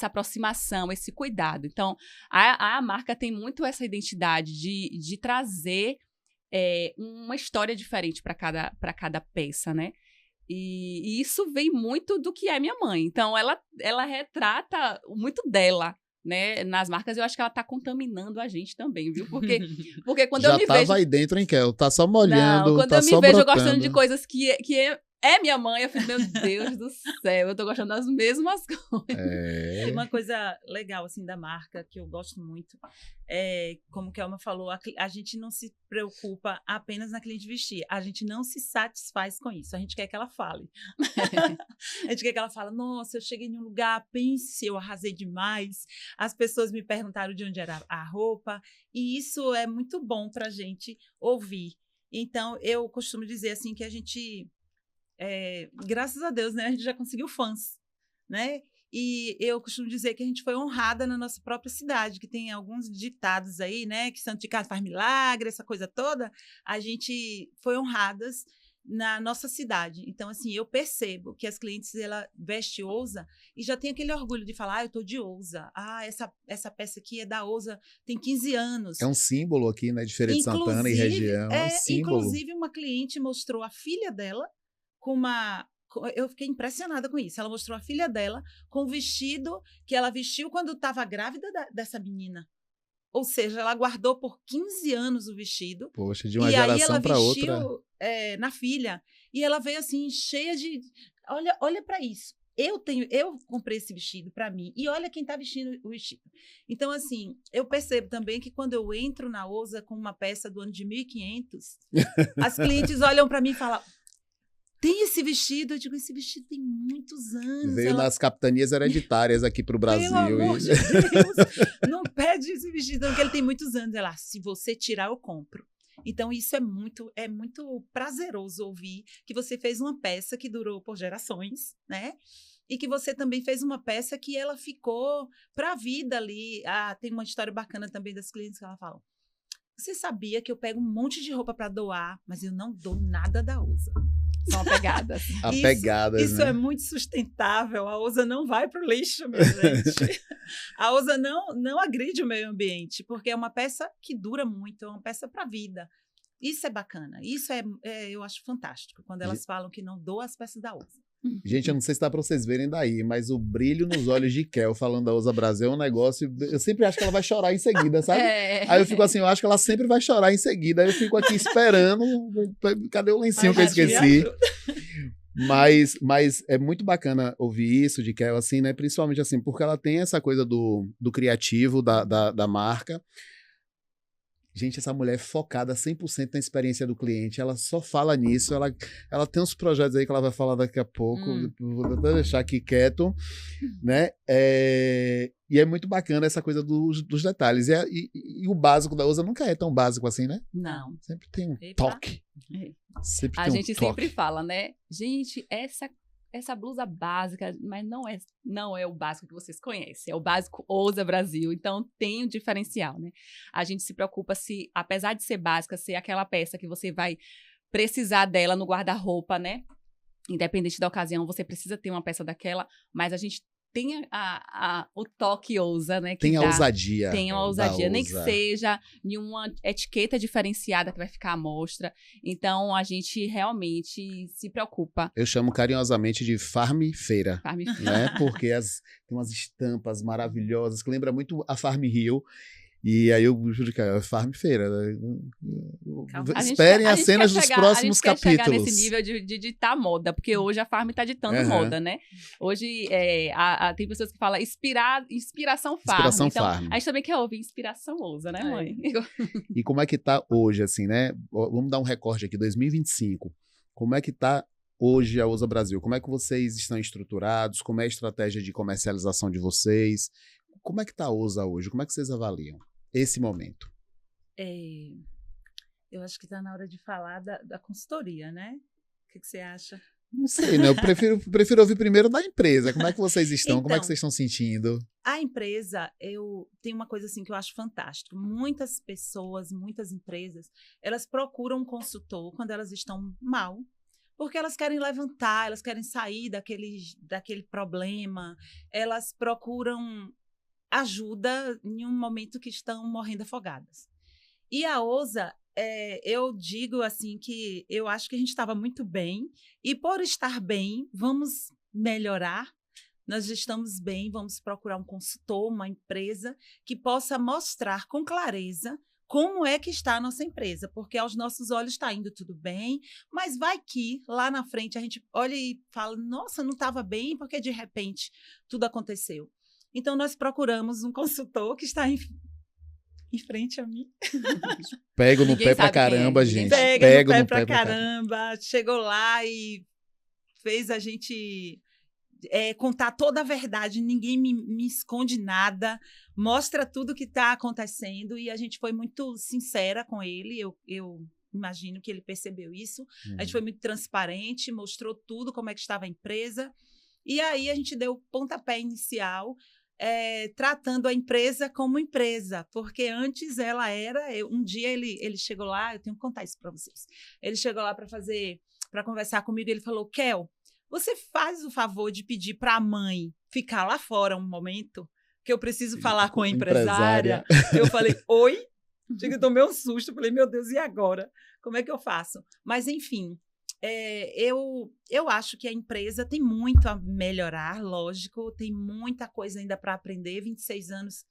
aproximação, esse cuidado. Então, a marca tem muito essa identidade de trazer uma história diferente para cada peça, né? E isso vem muito do que é minha mãe. Então, ela retrata muito dela, né? Nas marcas. Eu acho que ela tá contaminando a gente também, viu? Porque quando eu me vejo... Já tava aí dentro, hein, Kel? Tá só molhando, não, quando tá eu me só vejo brotando. gostando de coisas que é minha mãe, eu fiz, meu Deus do céu, eu tô gostando das mesmas coisas. E uma coisa legal, assim, da marca, que eu gosto muito, como que a Elma falou, a gente não se preocupa apenas na cliente vestir, a gente não se satisfaz com isso, a gente quer que ela fale. A gente quer que ela fale, nossa, eu cheguei em um lugar, pense, eu arrasei demais, as pessoas me perguntaram de onde era a roupa, e isso é muito bom pra gente ouvir. Então, eu costumo dizer, assim, que a gente... graças a Deus, né, a gente já conseguiu fãs, né? E eu costumo dizer que a gente foi honrada na nossa própria cidade, que tem alguns ditados aí, né, que santo de casa faz milagre, essa coisa toda. A gente foi honradas na nossa cidade. Então, assim, eu percebo que as clientes, ela veste Ousa e já tem aquele orgulho de falar, eu tô de Ousa. Essa peça aqui é da Ousa, tem 15 anos. É um símbolo aqui, né, de Feira de Santana e região. É um símbolo. Inclusive, uma cliente mostrou a filha dela eu fiquei impressionada com isso. Ela mostrou a filha dela com o vestido que ela vestiu quando estava grávida dessa menina. Ou seja, ela guardou por 15 anos o vestido. Poxa, de uma geração para outra. E aí ela vestiu na filha. E ela veio assim, cheia de... Olha para isso. Eu comprei esse vestido para mim. E olha quem está vestindo o vestido. Então, assim, eu percebo também que quando eu entro na OSA com uma peça do ano de 1500, as clientes olham para mim e falam... Tem esse vestido? Eu digo, esse vestido tem muitos anos. Veio nas capitanias hereditárias aqui para o Brasil. Pelo amor de Deus, não pede esse vestido, porque ele tem muitos anos. Ela, se você tirar, eu compro. Então, isso é muito prazeroso ouvir que você fez uma peça que durou por gerações, né? E que você também fez uma peça que ela ficou para a vida ali. Tem uma história bacana também das clientes que ela fala. Você sabia que eu pego um monte de roupa para doar, mas eu não dou nada da OSA. São apegadas. Apegadas, isso né? é muito sustentável. A OSA não vai para o lixo, minha gente. A OSA não agride o meio ambiente, porque é uma peça que dura muito, é uma peça para a vida. Isso é bacana. Isso eu acho fantástico, quando elas falam que não doam as peças da OSA. Gente, eu não sei se dá para vocês verem daí, mas o brilho nos olhos de Kel falando da OSA Brasil é um negócio... Eu sempre acho que ela vai chorar em seguida, sabe? Aí eu fico assim, eu acho que ela sempre vai chorar em seguida. Aí eu fico aqui esperando. Cadê o lencinho que eu esqueci? Mas é muito bacana ouvir isso de Kel, assim, né? Principalmente assim, porque ela tem essa coisa do criativo, da marca. Gente, essa mulher é focada 100% na experiência do cliente, ela só fala nisso, ela tem uns projetos aí que ela vai falar daqui a pouco, vou até deixar aqui quieto, né? E é muito bacana essa coisa dos detalhes. E o básico da OSA nunca é tão básico assim, né? Não. Sempre tem um toque. A gente sempre fala, né? Gente, essa blusa básica, mas não é o básico que vocês conhecem, é o básico OSA Brasil, então tem um diferencial, né? A gente se preocupa se, apesar de ser básica, ser aquela peça que você vai precisar dela no guarda-roupa, né? Independente da ocasião, você precisa ter uma peça daquela, mas a gente tem o toque ousa, né? Tem a ousadia. Tem a ousadia, nem que seja em uma etiqueta diferenciada que vai ficar à mostra. Então, a gente realmente se preocupa. Eu chamo carinhosamente de Farm Feira. Farm Feira. Né? Porque tem umas estampas maravilhosas que lembra muito a Farm Rio. E aí eu juro que é Farm Feira. Né? Esperem as cenas dos próximos capítulos. A gente quer chegar nesse nível de ditar moda, porque hoje a Farm está ditando moda, né? Hoje tem pessoas que falam inspiração Farm. Inspiração então, Farm. A gente também quer ouvir inspiração ousa, né, mãe? E como é que tá hoje, assim, né? Vamos dar um recorte aqui, 2025. Como é que tá hoje a OSA Brasil? Como é que vocês estão estruturados? Como é a estratégia de comercialização de vocês? Como é que tá a OSA hoje? Como é que vocês avaliam esse momento? Eu acho que está na hora de falar da consultoria, né? O que você acha? Não sei, né? Eu prefiro ouvir primeiro da empresa. Como é que vocês estão? Então, como é que vocês estão sentindo? A empresa, tem uma coisa assim que eu acho fantástico. Muitas pessoas, muitas empresas, elas procuram um consultor quando elas estão mal, porque elas querem levantar, elas querem sair daquele problema, elas procuram ajuda em um momento que estão morrendo afogadas. E a OSA, eu digo assim que eu acho que a gente estava muito bem, e por estar bem, vamos melhorar. Nós estamos bem, vamos procurar um consultor, uma empresa que possa mostrar com clareza como é que está a nossa empresa, porque aos nossos olhos está indo tudo bem, mas vai que lá na frente a gente olha e fala, nossa, não estava bem, porque de repente tudo aconteceu. Então, nós procuramos um consultor que está em frente a mim. Pego no pé pra caramba, gente. Pego no pé pra caramba. Chegou lá e fez a gente contar toda a verdade. Ninguém me esconde nada. Mostra tudo que está acontecendo. E a gente foi muito sincera com ele. Eu imagino que ele percebeu isso. A gente foi muito transparente, mostrou tudo, como é que estava a empresa. E aí a gente deu o pontapé inicial, tratando a empresa como empresa, porque antes ela era... Um dia ele chegou lá, eu tenho que contar isso para vocês. Ele chegou lá para conversar comigo, ele falou, Kel, você faz o favor de pedir para a mãe ficar lá fora um momento, que eu preciso falar com a empresária. Eu falei, oi? Chega, eu tomei um susto, falei, meu Deus, e agora? Como é que eu faço? Mas, enfim... eu acho que a empresa tem muito a melhorar, lógico, tem muita coisa ainda para aprender. 26 anos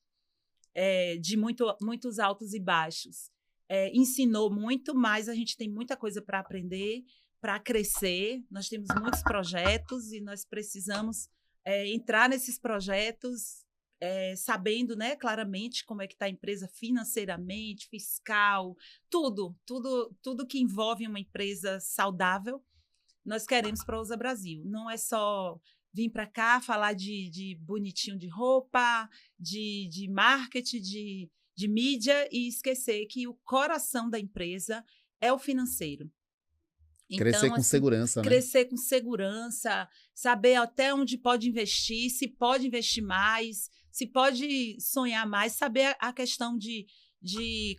de muitos altos e baixos. Ensinou muito, mas a gente tem muita coisa para aprender, para crescer. Nós temos muitos projetos e nós precisamos entrar nesses projetos sabendo, né, claramente como é que está a empresa financeiramente, fiscal, tudo que envolve uma empresa saudável, nós queremos para a Ousa Brasil. Não é só vir para cá falar de bonitinho de roupa, de marketing, de mídia e esquecer que o coração da empresa é o financeiro. Crescer Então, com segurança, né? Crescer com segurança, saber até onde pode investir, se pode investir mais, se pode sonhar mais, saber a questão de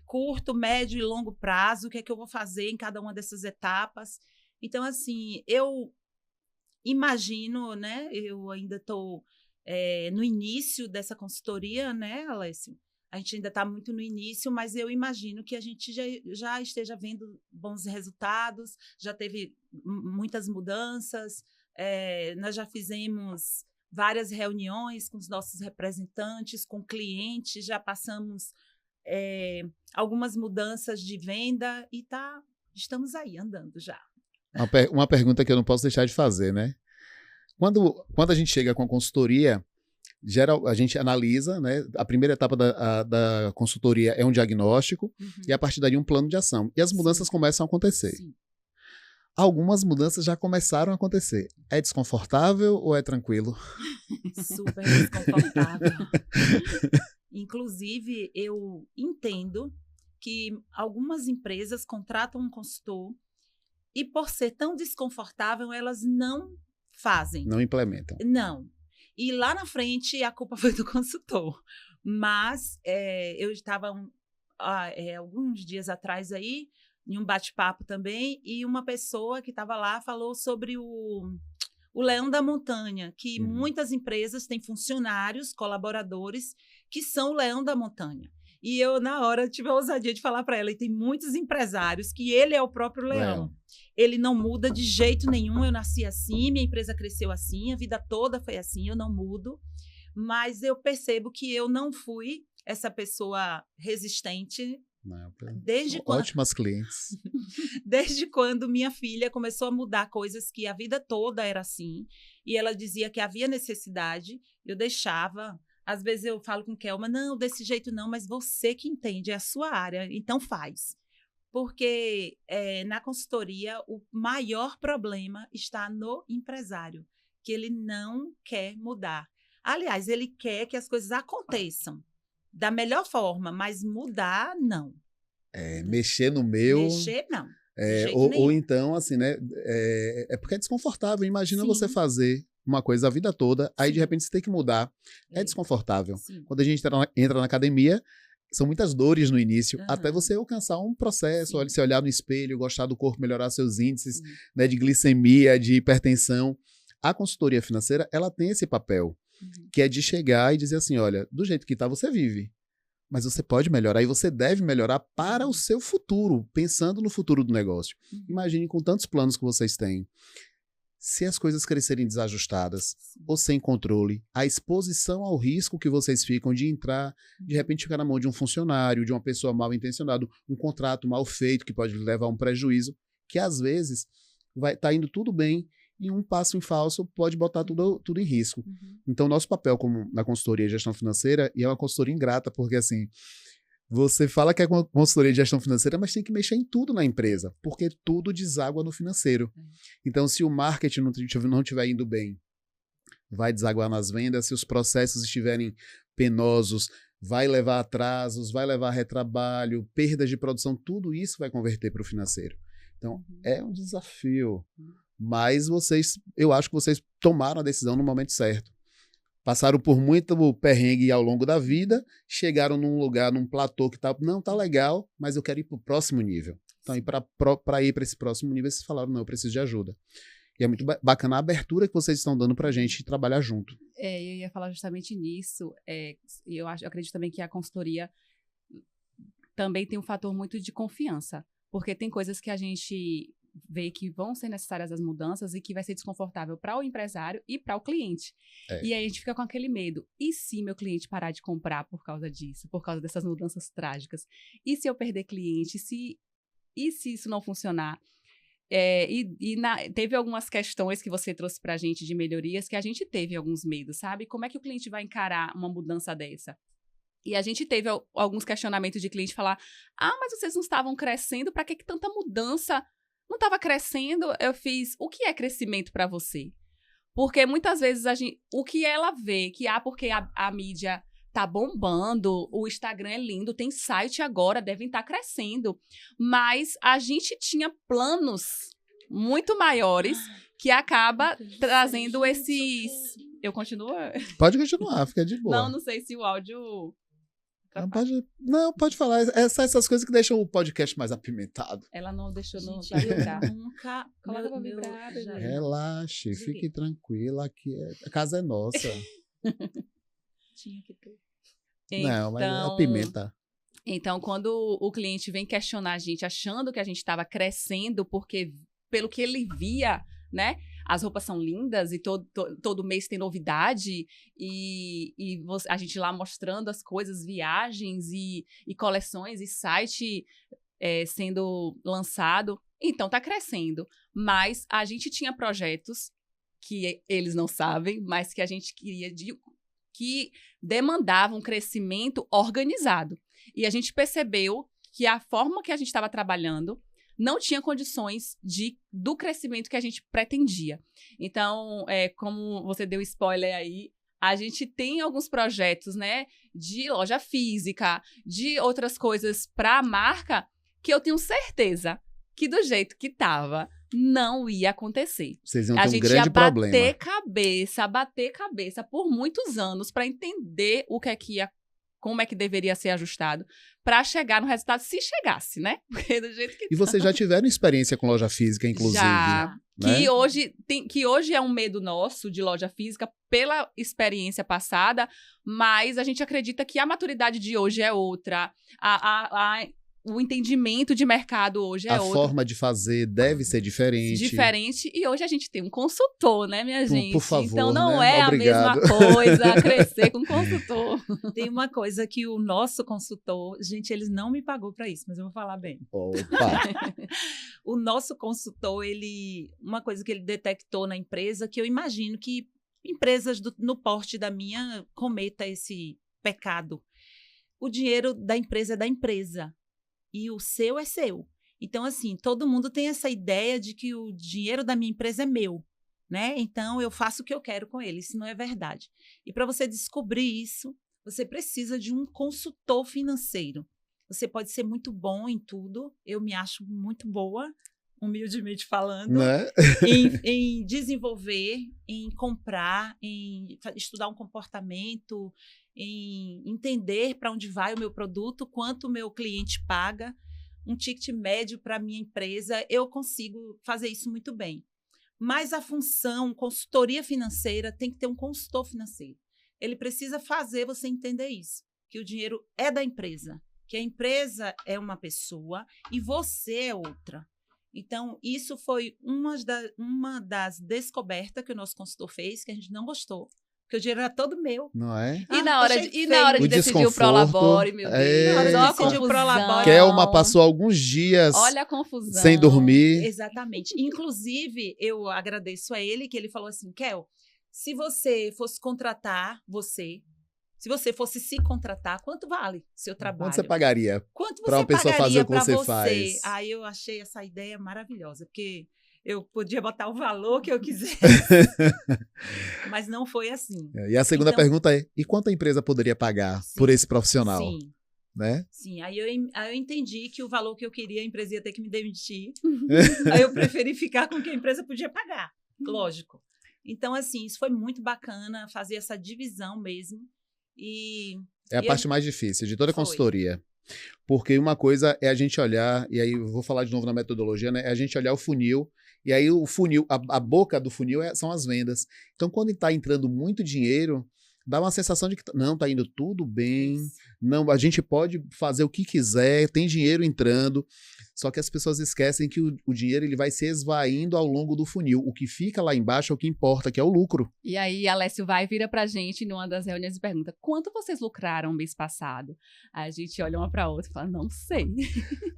curto, médio e longo prazo, o que é que eu vou fazer em cada uma dessas etapas. Então, assim, eu imagino, né? Eu ainda estou no início dessa consultoria, né, Alessio? A gente ainda está muito no início, mas eu imagino que a gente já esteja vendo bons resultados, já teve muitas mudanças, nós já fizemos várias reuniões com os nossos representantes, com clientes, já passamos algumas mudanças de venda e estamos aí andando já. Uma pergunta que eu não posso deixar de fazer, né? Quando a gente chega com a consultoria, a gente analisa, né? A primeira etapa da consultoria é um diagnóstico e a partir daí um plano de ação. E as mudanças começam a acontecer. Sim. Algumas mudanças já começaram a acontecer. É desconfortável ou é tranquilo? Super desconfortável. Inclusive, eu entendo que algumas empresas contratam um consultor e, por ser tão desconfortável, elas não fazem. Não implementam. Não. E lá na frente, a culpa foi do consultor. Mas eu estava alguns dias atrás aí, em um bate-papo também, e uma pessoa que estava lá falou sobre o Leão da Montanha, que muitas empresas têm funcionários, colaboradores, que são o Leão da Montanha. E eu, na hora, tive a ousadia de falar para ela, e tem muitos empresários que ele é o próprio leão. Ele não muda de jeito nenhum, eu nasci assim, minha empresa cresceu assim, a vida toda foi assim, eu não mudo. Mas eu percebo que eu não fui essa pessoa resistente. Não, ótimas clientes. Desde quando minha filha começou a mudar coisas que a vida toda era assim, e ela dizia que havia necessidade, eu deixava. Às vezes eu falo com Kelma, não, desse jeito não, mas você que entende, é a sua área, então faz. Porque na consultoria o maior problema está no empresário, que ele não quer mudar. Aliás, ele quer que as coisas aconteçam da melhor forma, mas mudar, não. Mexer no meu... Mexer, não. Ou então, assim, né? É porque é desconfortável. Imagina você fazer uma coisa a vida toda, aí de repente você tem que mudar. É desconfortável. Sim. Quando a gente entra na academia, são muitas dores no início, até você alcançar um processo, se olhar no espelho, gostar do corpo, melhorar seus índices, né, de glicemia, de hipertensão. A consultoria financeira, ela tem esse papel, que é de chegar e dizer assim, olha, do jeito que tá, você vive. Mas você pode melhorar e você deve melhorar para o seu futuro, pensando no futuro do negócio. Imagine com tantos planos que vocês têm. Se as coisas crescerem desajustadas ou sem controle, a exposição ao risco que vocês ficam de entrar, de repente ficar na mão de um funcionário, de uma pessoa mal intencionada, um contrato mal feito que pode levar a um prejuízo, que às vezes vai tá indo tudo bem e um passo em falso pode botar tudo em risco. Então, nosso papel como na consultoria de gestão financeira, e é uma consultoria ingrata, porque assim, você fala que é consultoria de gestão financeira, mas tem que mexer em tudo na empresa, porque tudo deságua no financeiro. Então, se o marketing não estiver indo bem, vai desaguar nas vendas. Se os processos estiverem penosos, vai levar atrasos, vai levar retrabalho, perdas de produção, tudo isso vai converter para o financeiro. Então, é um desafio. Mas eu acho que vocês tomaram a decisão no momento certo. Passaram por muito perrengue ao longo da vida, chegaram num lugar, num platô que tá legal, mas eu quero ir para o próximo nível. Então, para ir para esse próximo nível, vocês falaram, não, eu preciso de ajuda. E é muito bacana a abertura que vocês estão dando para a gente trabalhar junto. Eu ia falar justamente nisso. Eu acredito também que a consultoria também tem um fator muito de confiança, porque tem coisas que a gente vê que vão ser necessárias as mudanças e que vai ser desconfortável para o empresário e para o cliente. E aí a gente fica com aquele medo. E se meu cliente parar de comprar por causa disso, por causa dessas mudanças trágicas? E se eu perder cliente? E se isso não funcionar? Teve algumas questões que você trouxe para a gente de melhorias que a gente teve alguns medos, sabe? Como é que o cliente vai encarar uma mudança dessa? E a gente teve alguns questionamentos de cliente falar, mas vocês não estavam crescendo, para que tanta mudança? Não estava crescendo? Eu fiz, o que é crescimento para você? Porque muitas vezes o que ela vê, porque a mídia tá bombando, o Instagram é lindo, tem site agora, devem estar crescendo. Mas a gente tinha planos muito maiores que acaba trazendo esses... Eu continuo? Pode continuar, fica de boa. Não sei se o áudio... Pode falar. Essas coisas que deixam o podcast mais apimentado. Ela não deixou Gente, vibrar. Nunca. Coloca pra vibrar. Relaxe, fique tranquila, que a casa é nossa. Tinha que ter. Não, mas apimenta. Então, quando o cliente vem questionar a gente, achando que a gente estava crescendo, porque pelo que ele via, né? As roupas são lindas e todo mês tem novidade e a gente lá mostrando as coisas, viagens e coleções e site sendo lançado. Então, tá crescendo. Mas a gente tinha projetos que eles não sabem, mas que a gente queria que demandavam um crescimento organizado. E a gente percebeu que a forma que a gente estava trabalhando não tinha condições do crescimento que a gente pretendia. Então, como você deu spoiler aí, a gente tem alguns projetos, né, de loja física, de outras coisas para a marca, que eu tenho certeza que do jeito que estava, não ia acontecer. Vocês iam ter um grande problema. A gente ia bater cabeça por muitos anos para entender como é que deveria ser ajustado para chegar no resultado, se chegasse, né? Porque do jeito que E vocês já tiveram experiência com loja física, inclusive? Já, né? que hoje é um medo nosso de loja física pela experiência passada, mas a gente acredita que a maturidade de hoje é outra, o entendimento de mercado hoje é outro. A forma de fazer deve ser diferente. E hoje a gente tem um consultor, né, minha gente? Por favor, então não né? é Obrigado. a mesma coisa crescer com consultor. Tem uma coisa que o nosso consultor, gente, eles não me pagou para isso, mas eu vou falar bem. Opa! O nosso consultor, uma coisa que ele detectou na empresa, que eu imagino que empresas no porte da minha cometa esse pecado. O dinheiro da empresa é da empresa. E o seu é seu. Então, assim, todo mundo tem essa ideia de que o dinheiro da minha empresa é meu, né? Então, eu faço o que eu quero com ele. Isso não é verdade. E para você descobrir isso, você precisa de um consultor financeiro. Você pode ser muito bom em tudo. Eu me acho muito boa, humildemente falando, né? em desenvolver, em comprar, em estudar um comportamento, em entender para onde vai o meu produto, quanto o meu cliente paga, um ticket médio para a minha empresa, eu consigo fazer isso muito bem. Mas a função, consultoria financeira, tem que ter um consultor financeiro. Ele precisa fazer você entender isso, que o dinheiro é da empresa, que a empresa é uma pessoa e você é outra. Então, isso foi uma das descobertas que o nosso consultor fez, que a gente não gostou. Porque o dinheiro era todo meu. Não é? E na hora de decidir o Prolabore, meu Deus. Na hora de decidir o Prolabore. Kelma passou alguns dias Olha a confusão. sem dormir. Exatamente. Inclusive, eu agradeço a ele, que ele falou assim, Kel, se você fosse contratar se você fosse se contratar, quanto vale seu trabalho? Quanto você pagaria? Quanto você para uma pessoa fazer o que você você faz? Aí eu achei essa ideia maravilhosa, porque eu podia botar o valor que eu quisesse, mas não foi assim. E a segunda pergunta é, e quanto a empresa poderia pagar por esse profissional? Sim. Né? Sim, aí eu entendi que o valor que eu queria, a empresa ia ter que me demitir. Aí eu preferi ficar com o que a empresa podia pagar, lógico. Então, assim, isso foi muito bacana, fazer essa divisão mesmo. É a parte mais difícil de toda a consultoria. Porque uma coisa é a gente olhar, e aí eu vou falar de novo na metodologia, né? É a gente olhar o funil, e aí o funil, a boca do funil são as vendas. Então, quando está entrando muito dinheiro, dá uma sensação de que não, está indo tudo bem, não, a gente pode fazer o que quiser, tem dinheiro entrando. Só que as pessoas esquecem que o dinheiro ele vai se esvaindo ao longo do funil. O que fica lá embaixo é o que importa, que é o lucro. E aí, Alessio vai e vira pra gente numa das reuniões e pergunta: quanto vocês lucraram mês passado? Aí a gente olha uma pra outra e fala: não sei.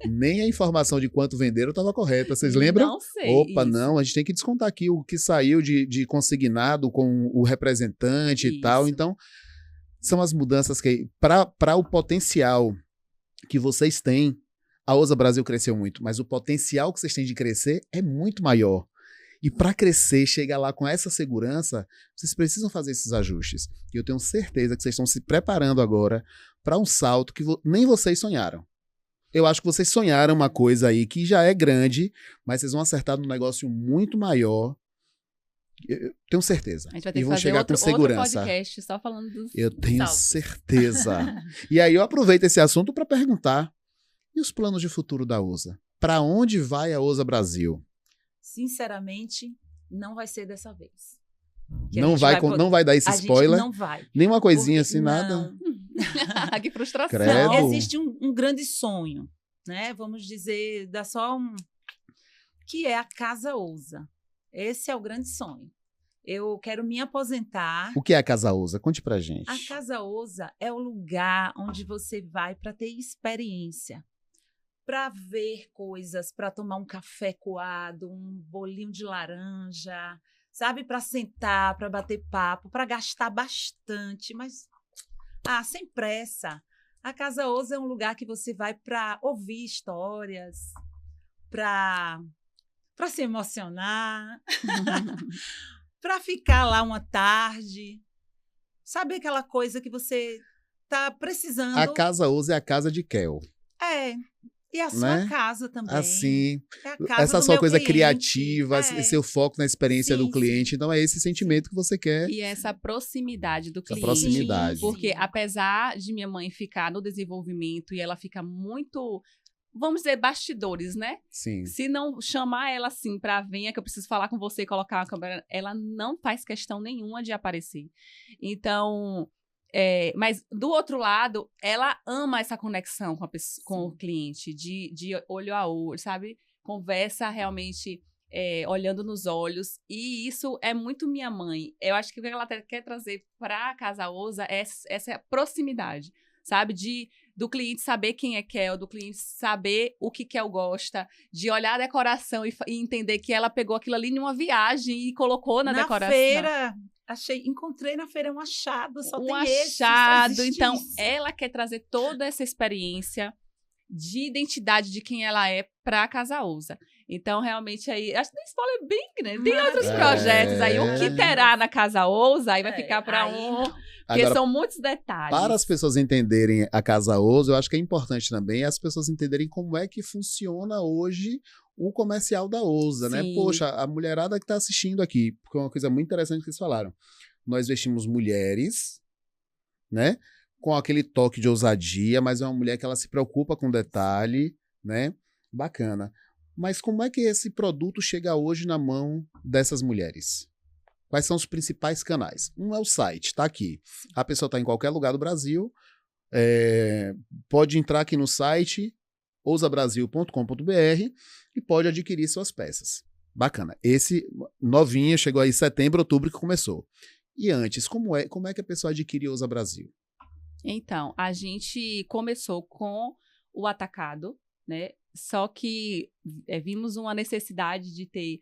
Nem a informação de quanto venderam estava correta. Vocês lembram? Não sei. Opa, isso. não, a gente tem que descontar aqui o que saiu de consignado com o representante e tal. Isso. Então, são as mudanças que, para o potencial que vocês têm, a Ousa Brasil cresceu muito, mas o potencial que vocês têm de crescer é muito maior. E para crescer, chegar lá com essa segurança, vocês precisam fazer esses ajustes. E eu tenho certeza que vocês estão se preparando agora para um salto que nem vocês sonharam. Eu acho que vocês sonharam uma coisa aí que já é grande, mas vocês vão acertar num negócio muito maior. Eu tenho certeza. A gente vai ter E que vão fazer chegar com outro segurança. podcast só falando dos Eu tenho saltos. certeza. E aí eu aproveito esse assunto para perguntar: e os planos de futuro da Ousa? Para onde vai a Ousa Brasil? Sinceramente, não vai ser dessa vez. Não vai dar esse A spoiler? gente não vai. Nem uma coisinha Porque assim, nada? Que frustração. Credo. Existe um grande sonho, né? Vamos dizer, dá só que é a Casa Ousa. Esse é o grande sonho. Eu quero me aposentar. O que é a Casa Ousa? Conte pra gente. A Casa Ousa é o lugar onde você vai para ter experiência, para ver coisas, para tomar um café coado, um bolinho de laranja, sabe? Para sentar, para bater papo, para gastar bastante, mas sem pressa. A Casa Ousa é um lugar que você vai para ouvir histórias, para se emocionar, para ficar lá uma tarde, sabe aquela coisa que você tá precisando? A Casa Ousa é a casa de Kel. E a sua né? casa também. Assim, É a casa essa do sua meu coisa cliente. criativa, seu foco na experiência Sim, do cliente. Então é esse sentimento que você quer. E essa proximidade do Essa cliente. proximidade. Porque apesar de minha mãe ficar no desenvolvimento e ela fica muito, vamos dizer, bastidores, né? Sim. Se não chamar ela assim pra venha que eu preciso falar com você e colocar uma câmera, ela não faz questão nenhuma de aparecer. Então, mas do outro lado, ela ama essa conexão com, com o cliente, de olho a olho, sabe? Conversa realmente olhando nos olhos. E isso é muito minha mãe. Eu acho que o que ela quer trazer para a Casa Ousa é essa proximidade, sabe? Do cliente saber quem é Kel, do cliente saber o que Kel gosta, de olhar a decoração e entender que ela pegou aquilo ali numa viagem e colocou na decoração. Feira, encontrei na feira um achado, só tem esse. Achado. Então, ela quer trazer toda essa experiência de identidade de quem ela é para a Casa Ousa. Então, realmente, aí, acho que tem spoiler bem grande. Tem outros projetos aí. O que terá na Casa Ousa, aí vai ficar para porque Agora, são muitos detalhes. Para as pessoas entenderem a Casa Ousa, eu acho que é importante também as pessoas entenderem como é que funciona hoje o comercial da Ousa, né? Poxa, a mulherada que está assistindo aqui, porque é uma coisa muito interessante que vocês falaram. Nós vestimos mulheres, né? Com aquele toque de ousadia, mas é uma mulher que ela se preocupa com detalhe, né? Bacana. Mas como é que esse produto chega hoje na mão dessas mulheres? Quais são os principais canais? Um é o site, está aqui. A pessoa está em qualquer lugar do Brasil, pode entrar aqui no site ousabrasil.com.br e pode adquirir suas peças. Bacana. Esse novinho chegou aí em setembro, outubro que começou. E antes, como é que a pessoa adquire Ousa Brasil? Então, a gente começou com o atacado, né? Só que vimos uma necessidade de ter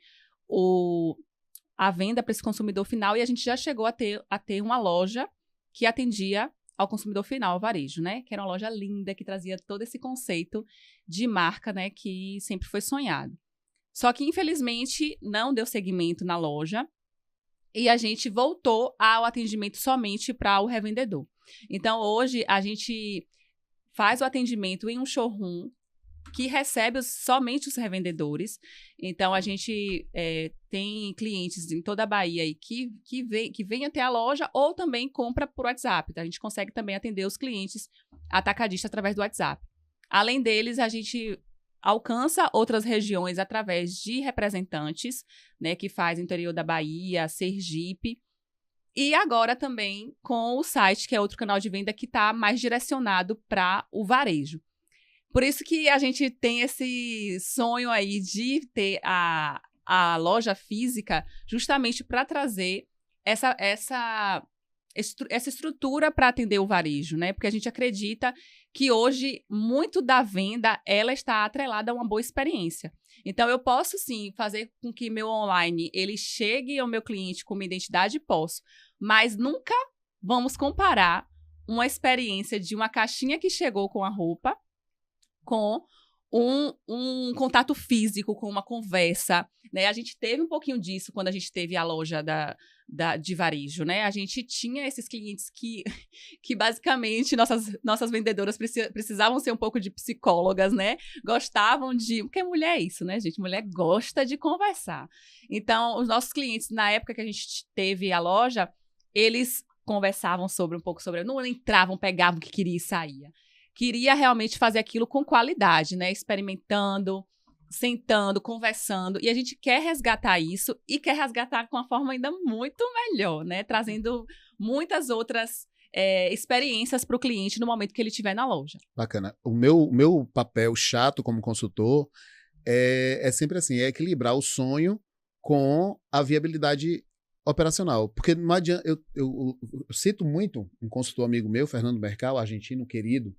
a venda para esse consumidor final e a gente já chegou a ter uma loja que atendia ao consumidor final, ao varejo, né? Que era uma loja linda, que trazia todo esse conceito de marca, né? Que sempre foi sonhado. Só que, infelizmente, não deu seguimento na loja e a gente voltou ao atendimento somente para o revendedor. Então, hoje, a gente faz o atendimento em um showroom que recebe somente os revendedores. Então, a gente tem clientes em toda a Bahia aí que vem até a loja ou também compra por WhatsApp. Então, a gente consegue também atender os clientes atacadistas através do WhatsApp. Além deles, a gente alcança outras regiões através de representantes, né, que faz o interior da Bahia, Sergipe. E agora também com o site, que é outro canal de venda que está mais direcionado para o varejo. Por isso que a gente tem esse sonho aí de ter a loja física justamente para trazer essa estrutura para atender o varejo, né? Porque a gente acredita que hoje muito da venda ela está atrelada a uma boa experiência. Então eu posso sim fazer com que meu online ele chegue ao meu cliente com uma identidade, posso, mas nunca vamos comparar uma experiência de uma caixinha que chegou com a roupa com um contato físico, com uma conversa, né? A gente teve um pouquinho disso quando a gente teve a loja de varejo, né? A gente tinha esses clientes que basicamente nossas vendedoras precisavam ser um pouco de psicólogas, né? Gostavam de... Porque mulher é isso, né, gente? Mulher gosta de conversar. Então, os nossos clientes, na época que a gente teve a loja, eles conversavam um pouco sobre... Não entravam, pegavam o que queria e saía. Queria realmente fazer aquilo com qualidade, né? Experimentando, sentando, conversando. E a gente quer resgatar isso e quer resgatar com uma forma ainda muito melhor, né? Trazendo muitas outras experiências para o cliente no momento que ele estiver na loja. Bacana. O meu papel chato como consultor é sempre assim, é equilibrar o sonho com a viabilidade operacional. Porque não adianta... Eu cito muito um consultor amigo meu, Fernando Mercal, argentino querido,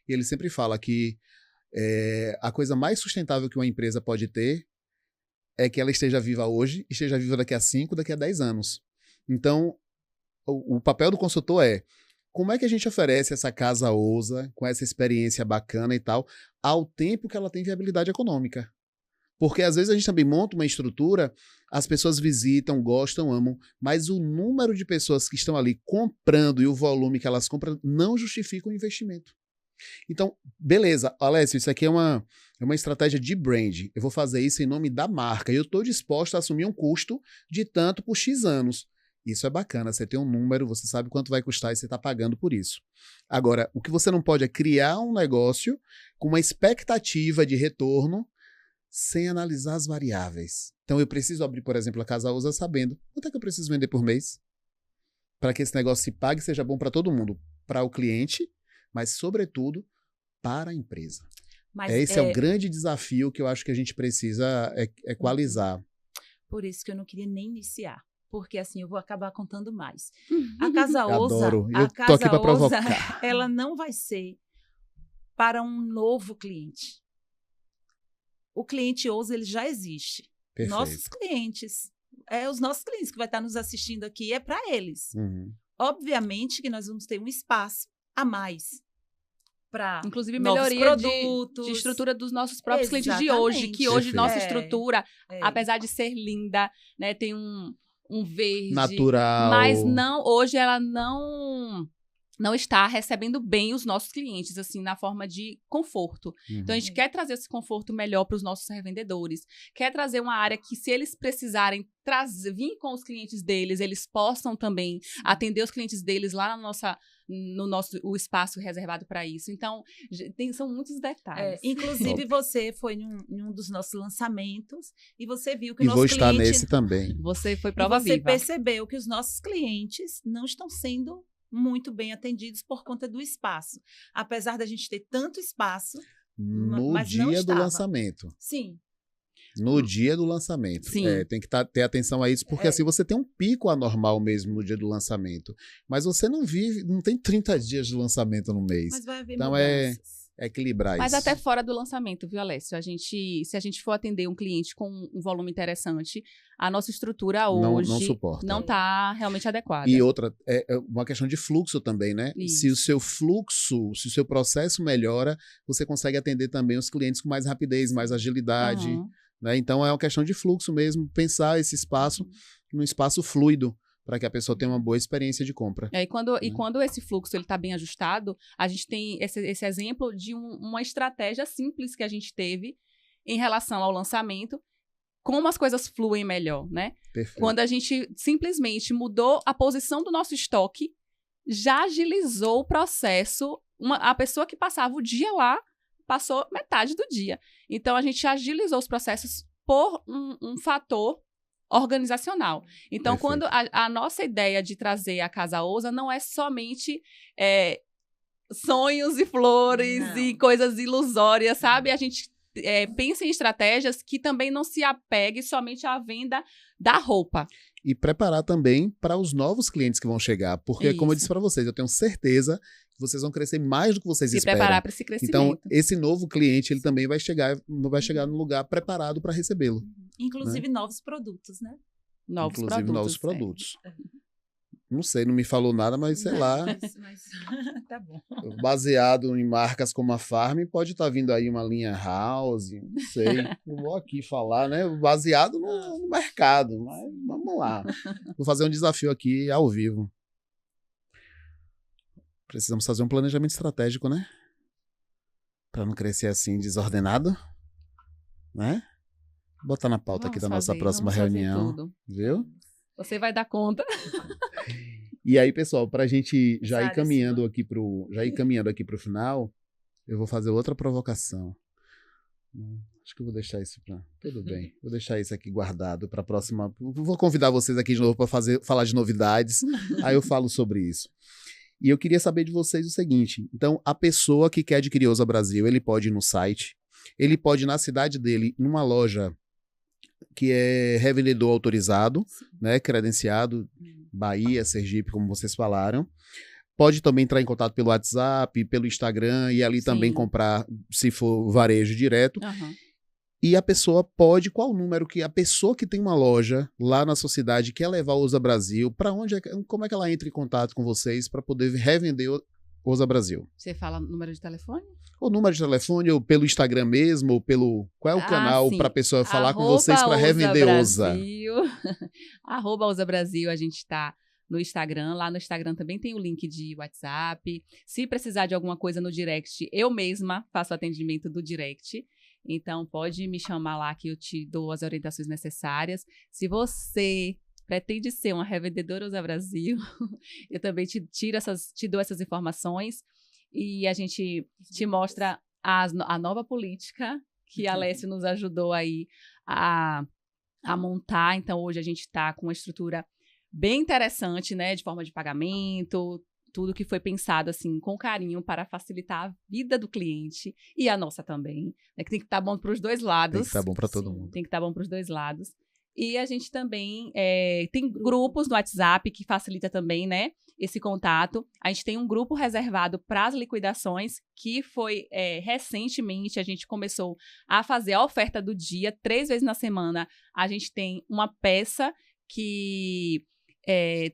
e ele sempre fala que a coisa mais sustentável que uma empresa pode ter é que ela esteja viva hoje e esteja viva daqui a 5, daqui a 10 anos. Então, o papel do consultor é como é que a gente oferece essa casa ousa, com essa experiência bacana e tal, ao tempo que ela tem viabilidade econômica. Porque às vezes a gente também monta uma estrutura, as pessoas visitam, gostam, amam, mas o número de pessoas que estão ali comprando e o volume que elas compram não justifica o investimento. Então, beleza, Alessio, isso aqui é uma estratégia de brand. Eu vou fazer isso em nome da marca. E eu estou disposto a assumir um custo de tanto por X anos. Isso é bacana, você tem um número, você sabe quanto vai custar e você está pagando por isso. Agora, o que você não pode é criar um negócio com uma expectativa de retorno sem analisar as variáveis. Então, eu preciso abrir, por exemplo, a Casa Ousa sabendo quanto é que eu preciso vender por mês para que esse negócio se pague e seja bom para todo mundo. Para o cliente, mas, sobretudo, para a empresa. Mas esse é o grande desafio que eu acho que a gente precisa equalizar. Por isso que eu não queria nem iniciar. Porque, assim, eu vou acabar contando mais. A Casa Ousa... Adoro. Eu tô aqui para provocar. Ela não vai ser para um novo cliente. O cliente Ousa, ele já existe. Perfeito. Nossos clientes, os nossos clientes que vai estar nos assistindo aqui, é para eles. Uhum. Obviamente que nós vamos ter um espaço a mais para inclusive novos melhoria produtos, de estrutura dos nossos próprios clientes de hoje, que hoje Perfeito. nossa estrutura, apesar de ser linda, né, tem um verde natural, mas hoje ela não está recebendo bem os nossos clientes, assim, na forma de conforto. Uhum. Então, a gente quer trazer esse conforto melhor para os nossos revendedores, quer trazer uma área que, se eles precisarem vir com os clientes deles, eles possam também atender os clientes deles lá no nosso espaço reservado para isso. Então, são muitos detalhes. Inclusive, você foi em um dos nossos lançamentos e você viu que o nosso cliente... E vou estar nesse também. Você foi prova viva. Você percebeu que os nossos clientes não estão sendo muito bem atendidos por conta do espaço. Apesar da gente ter tanto espaço, no dia do lançamento. Sim. No dia do lançamento. Sim. Tem que ter atenção a isso, porque assim você tem um pico anormal mesmo no dia do lançamento. Mas você não tem 30 dias de lançamento no mês. Mas vai haver então mudanças. Equilibrar Mas isso. até fora do lançamento, viu, Alessio? Se a gente for atender um cliente com um volume interessante, a nossa estrutura hoje não suporta. Não está realmente adequada. E outra, é uma questão de fluxo também, né? Isso. Se o seu fluxo, se o seu processo melhora, você consegue atender também os clientes com mais rapidez, mais agilidade. Uhum. Né? Então é uma questão de fluxo mesmo, pensar esse espaço num espaço fluido, para que a pessoa tenha uma boa experiência de compra. E quando esse fluxo está bem ajustado, a gente tem esse exemplo de uma estratégia simples que a gente teve em relação ao lançamento, como as coisas fluem melhor, né? Perfeito. Quando a gente simplesmente mudou a posição do nosso estoque, já agilizou o processo. A pessoa que passava o dia lá, passou metade do dia. Então, a gente agilizou os processos por um fator organizacional. Então, Perfeito. quando a nossa ideia de trazer a Casa Ousa não é somente sonhos e flores e coisas ilusórias, sabe? A gente pensa em estratégias que também não se apegue somente à venda da roupa. E preparar também para os novos clientes que vão chegar. Porque, como eu disse para vocês, eu tenho certeza que vocês vão crescer mais do que vocês esperam. Se preparar para esse crescimento. Então, esse novo cliente, ele também vai chegar no lugar preparado para recebê-lo. Inclusive, novos produtos, né? Novos produtos. Não sei, não me falou nada, mas sei lá. Mas tá bom. Baseado em marcas como a Farm, pode estar vindo aí uma linha House, não sei. Eu vou aqui falar, né? Baseado no mercado, mas vamos lá. Vou fazer um desafio aqui ao vivo. Precisamos fazer um planejamento estratégico, né? Para não crescer assim desordenado, né? Vou botar na pauta aqui da nossa próxima reunião. Viu? Você vai dar conta. E aí, pessoal, para a gente já ir caminhando aqui pro final, eu vou fazer outra provocação. Acho que eu vou deixar isso para... Tudo bem. Vou deixar isso aqui guardado para a próxima... Vou convidar vocês aqui de novo para falar de novidades. Aí eu falo sobre isso. E eu queria saber de vocês o seguinte. Então, a pessoa que quer adquirir Ousa Brasil, ele pode ir no site, ele pode ir na cidade dele, numa loja que é revendedor autorizado, né, credenciado, Bahia, Sergipe, como vocês falaram. Pode também entrar em contato pelo WhatsApp, pelo Instagram e ali também comprar, se for varejo direto. E a pessoa pode, qual o número que a pessoa que tem uma loja lá na sua cidade quer levar o Ousa Brasil, para onde, como é que ela entra em contato com vocês para poder revender o Ousa Brasil? Você fala número de telefone? O número de telefone, ou pelo Instagram mesmo, ou pelo... Qual é o canal para a pessoa falar com vocês para revender Ousa? @Ousa Brasil, a gente está no Instagram. Lá no Instagram também tem o link de WhatsApp. Se precisar de alguma coisa no direct, eu mesma faço atendimento do direct. Então, pode me chamar lá que eu te dou as orientações necessárias. Se você pretende ser uma revendedora Ousa Brasil, eu também te dou essas informações. E a gente te mostra a nova política que a Alessio nos ajudou aí a montar. Então, hoje a gente está com uma estrutura bem interessante, né? De forma de pagamento, tudo que foi pensado, assim, com carinho para facilitar a vida do cliente e a nossa também. Né? Que tem que estar bom para os dois lados. Tem que estar bom para todo mundo. Tem que estar bom para os dois lados. E a gente também tem grupos no WhatsApp que facilita também, né? Esse contato. A gente tem um grupo reservado para as liquidações, que foi recentemente, a gente começou a fazer a oferta do dia, 3 vezes na semana. A gente tem uma peça que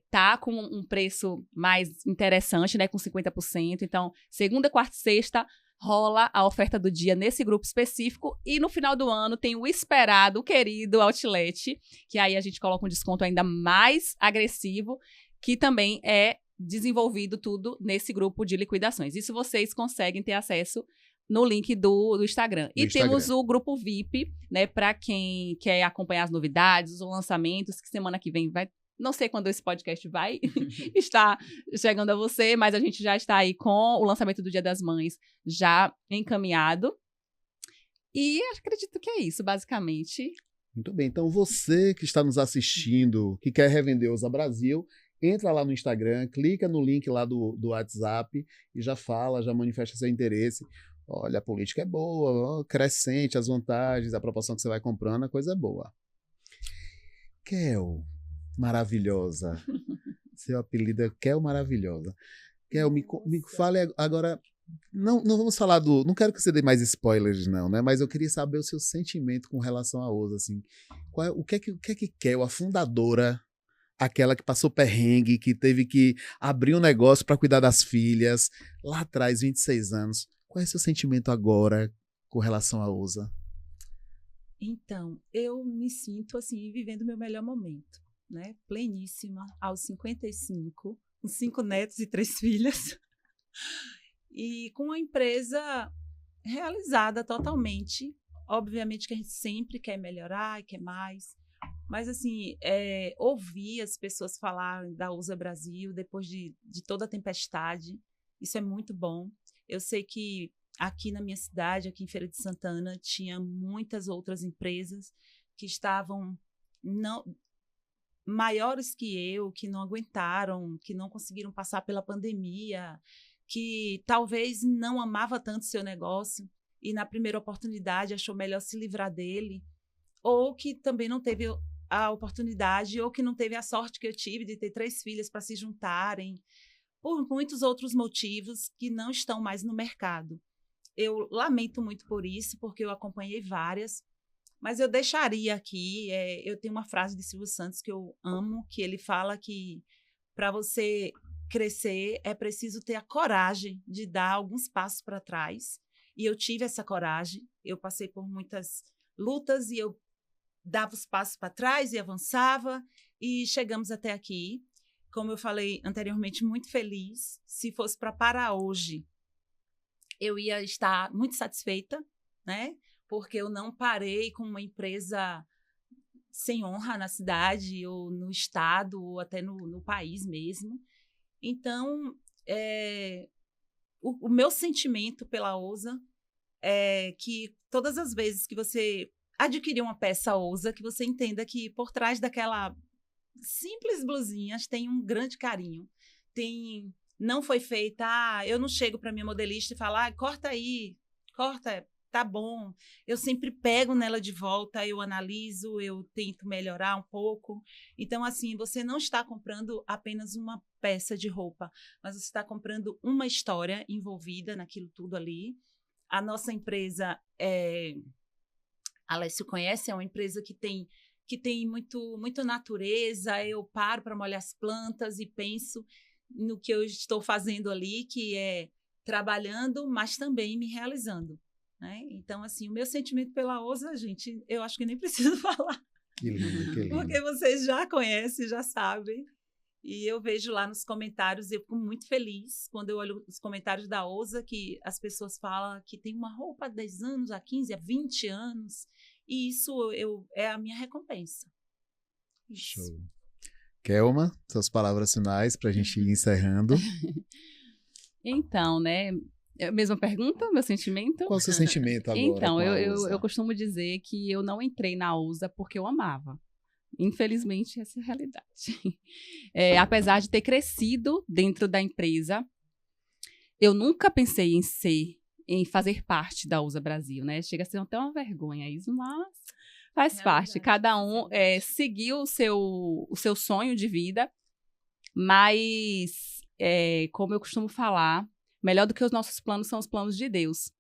tá com um preço mais interessante, né, com 50%. Então, segunda, quarta e sexta rola a oferta do dia nesse grupo específico. E no final do ano tem o esperado, o querido Outlet, que aí a gente coloca um desconto ainda mais agressivo, que também é desenvolvido tudo nesse grupo de liquidações. Isso vocês conseguem ter acesso no link do Instagram. Temos o grupo VIP, né, para quem quer acompanhar as novidades, os lançamentos, que semana que vem vai... Não sei quando esse podcast vai estar chegando a você, mas a gente já está aí com o lançamento do Dia das Mães já encaminhado. E acredito que é isso, basicamente. Muito bem. Então, você que está nos assistindo, que quer revender Ousa Brasil, entra lá no Instagram, clica no link lá do WhatsApp e já fala, já manifesta seu interesse. Olha, a política é boa, crescente, as vantagens, a proporção que você vai comprando, a coisa é boa. Kel, maravilhosa. Seu apelido é Kel Maravilhosa. Kel, me fale agora. Não vamos falar do... Não quero que você dê mais spoilers, não, né? Mas eu queria saber o seu sentimento com relação à Ousa, assim. O que é que Kel, a fundadora, aquela que passou perrengue, que teve que abrir um negócio para cuidar das filhas, lá atrás, 26 anos. Qual é o seu sentimento agora com relação à Ousa? Então, eu me sinto, assim, vivendo o meu melhor momento, né? Pleníssima, aos 55, com 5 netos e 3 filhas. E com a empresa realizada totalmente. Obviamente que a gente sempre quer melhorar e quer mais. Mas, assim, ouvir as pessoas falarem da Ousa Brasil depois de toda a tempestade, isso é muito bom. Eu sei que aqui na minha cidade, aqui em Feira de Santana, tinha muitas outras empresas que estavam maiores que eu, que não aguentaram, que não conseguiram passar pela pandemia, que talvez não amava tanto seu negócio e na primeira oportunidade achou melhor se livrar dele, ou que também não teve a oportunidade, ou que não teve a sorte que eu tive de ter 3 filhas para se juntarem, por muitos outros motivos que não estão mais no mercado. Eu lamento muito por isso, porque eu acompanhei várias, mas eu deixaria aqui, eu tenho uma frase de Silvio Santos que eu amo, que ele fala que para você crescer é preciso ter a coragem de dar alguns passos para trás, e eu tive essa coragem, eu passei por muitas lutas e eu dava os passos para trás e avançava, e chegamos até aqui. Como eu falei anteriormente, muito feliz. Se fosse para parar hoje, eu ia estar muito satisfeita, né? Porque eu não parei com uma empresa sem honra na cidade, ou no estado, ou até no país mesmo. Então, o meu sentimento pela Ousa é que todas as vezes que você adquirir uma peça Ousa, que você entenda que por trás daquela simples blusinhas tem um grande carinho. Não foi feita, eu não chego para minha modelista e falo, corta aí, corta, tá bom. Eu sempre pego nela de volta, eu analiso, eu tento melhorar um pouco. Então, assim, você não está comprando apenas uma peça de roupa, mas você está comprando uma história envolvida naquilo tudo ali. A nossa empresa, Alessio conhece, é uma empresa que tem muito natureza. Eu paro para molhar as plantas e penso no que eu estou fazendo ali, que é trabalhando, mas também me realizando, né? Então, assim, o meu sentimento pela Ousa, gente, eu acho que nem preciso falar. Que lindo, que lindo. Porque vocês já conhecem, já sabem. E eu vejo lá nos comentários, eu fico muito feliz quando eu olho os comentários da Ousa, que as pessoas falam que tem uma roupa há 10 anos, há 15, há 20 anos. E isso é a minha recompensa. Isso. Show. Kelma, suas palavras finais para a gente ir encerrando. Então, né? Mesma pergunta, meu sentimento? Qual o seu sentimento agora? Então, eu costumo dizer que eu não entrei na Ousa porque eu amava. Infelizmente, essa é a realidade. Apesar de ter crescido dentro da empresa, eu nunca pensei em fazer parte da Ousa Brasil, né? Chega a ser até uma vergonha isso, mas faz parte. Cada um seguiu o seu sonho de vida, mas, como eu costumo falar, melhor do que os nossos planos são os planos de Deus.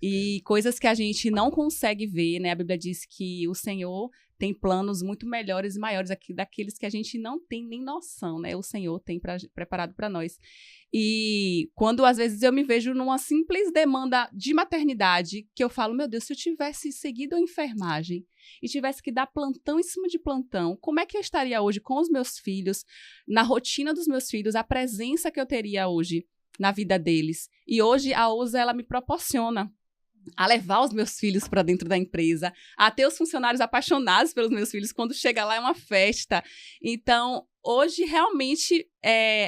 E coisas que a gente não consegue ver, né? A Bíblia diz que o Senhor tem planos muito melhores e maiores daqueles que a gente não tem nem noção, né? O Senhor tem preparado para nós. E quando, às vezes, eu me vejo numa simples demanda de maternidade, que eu falo, meu Deus, se eu tivesse seguido a enfermagem e tivesse que dar plantão em cima de plantão, como é que eu estaria hoje com os meus filhos, na rotina dos meus filhos, a presença que eu teria hoje na vida deles? E hoje a Ousa, ela me proporciona a levar os meus filhos para dentro da empresa, a ter os funcionários apaixonados pelos meus filhos, quando chega lá é uma festa. Então, hoje, realmente,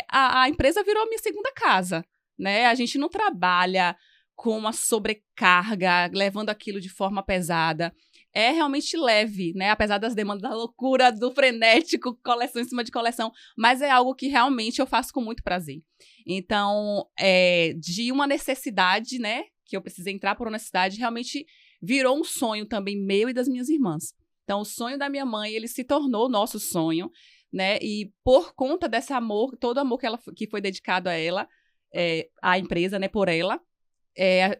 a empresa virou a minha segunda casa, né? A gente não trabalha com uma sobrecarga, levando aquilo de forma pesada. É realmente leve, né? Apesar das demandas, da loucura, do frenético, coleção em cima de coleção, mas é algo que realmente eu faço com muito prazer. Então, de uma necessidade, né? Que eu precisei entrar por uma necessidade, realmente virou um sonho também meu e das minhas irmãs. Então, o sonho da minha mãe, ele se tornou nosso sonho, né? E por conta desse amor, todo amor que foi dedicado a ela, à empresa, né? Por ela,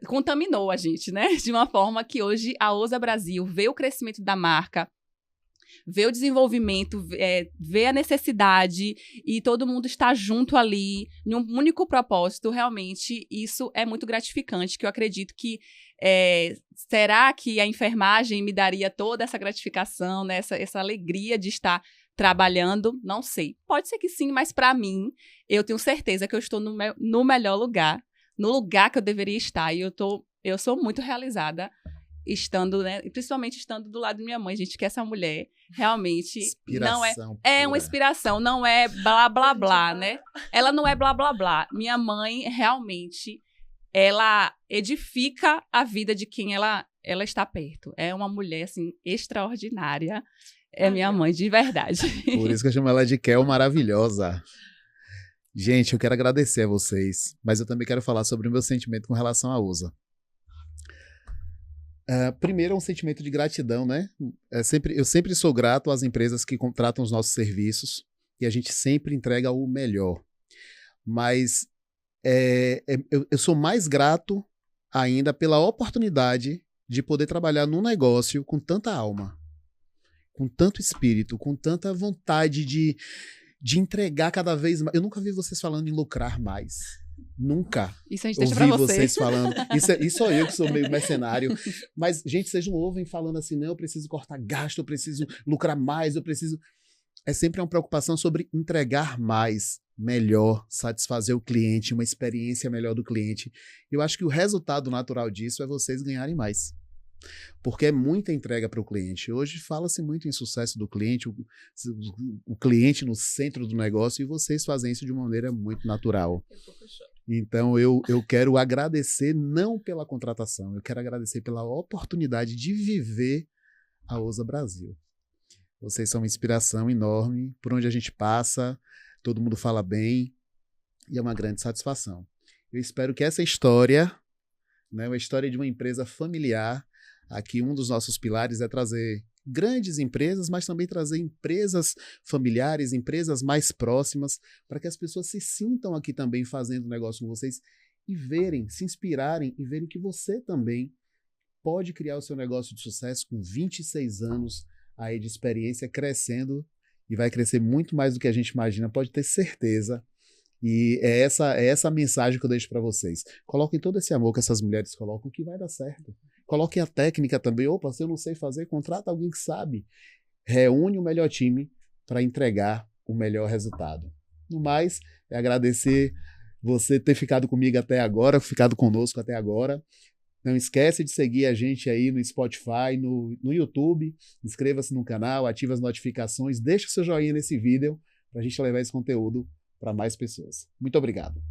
contaminou a gente, né? De uma forma que hoje a Ousa Brasil vê o crescimento da marca, vê o desenvolvimento, vê a necessidade e todo mundo está junto ali, em um único propósito. Realmente, isso é muito gratificante, que eu acredito que será que a enfermagem me daria toda essa gratificação, né? essa alegria de estar trabalhando? Não sei. Pode ser que sim, mas para mim, eu tenho certeza que eu estou no melhor lugar, no lugar que eu deveria estar. E eu sou muito realizada estando, né? Principalmente estando do lado da minha mãe, gente, que essa mulher realmente inspiração é uma inspiração, não é blá blá blá, né? Ela não é blá blá blá. Minha mãe realmente, ela edifica a vida de quem ela está perto. É uma mulher assim extraordinária. É minha mãe de verdade. Por isso que eu chamo ela de Kel maravilhosa. Gente, eu quero agradecer a vocês, mas eu também quero falar sobre o meu sentimento com relação à USA. Primeiro é um sentimento de gratidão, né? Eu sempre sou grato às empresas que contratam os nossos serviços e a gente sempre entrega o melhor. Mas eu sou mais grato ainda pela oportunidade de poder trabalhar num negócio com tanta alma, com tanto espírito, com tanta vontade de entregar cada vez mais. Eu nunca vi vocês falando em lucrar mais. Nunca. Isso a gente deixa pra vocês falando. Isso sou eu que sou meio mercenário. Mas, gente, vocês não ouvem falando assim, não, eu preciso cortar gasto, eu preciso lucrar mais, eu preciso... É sempre uma preocupação sobre entregar mais, melhor, satisfazer o cliente, uma experiência melhor do cliente. Eu acho que o resultado natural disso é vocês ganharem mais. Porque é muita entrega para o cliente. Hoje fala-se muito em sucesso do cliente, o cliente no centro do negócio, e vocês fazem isso de uma maneira muito natural. Então eu quero agradecer não pela contratação, eu quero agradecer pela oportunidade de viver a USA Brasil. Vocês são uma inspiração enorme, por onde a gente passa, todo mundo fala bem, e é uma grande satisfação. Eu espero que essa história, né, uma história de uma empresa familiar. Aqui um dos nossos pilares é trazer grandes empresas, mas também trazer empresas familiares, empresas mais próximas, para que as pessoas se sintam aqui também fazendo negócio com vocês e verem, se inspirarem e verem que você também pode criar o seu negócio de sucesso com 26 anos aí de experiência, crescendo, e vai crescer muito mais do que a gente imagina, pode ter certeza. E é essa a mensagem que eu deixo para vocês. Coloquem todo esse amor que essas mulheres colocam, que vai dar certo. Coloquem a técnica também. Opa, se eu não sei fazer, contrata alguém que sabe. Reúne o melhor time para entregar o melhor resultado. No mais, é agradecer você ter ficado comigo até agora, ficado conosco até agora. Não esquece de seguir a gente aí no Spotify, no YouTube. Inscreva-se no canal, ative as notificações, deixa o seu joinha nesse vídeo para a gente levar esse conteúdo para mais pessoas. Muito obrigado.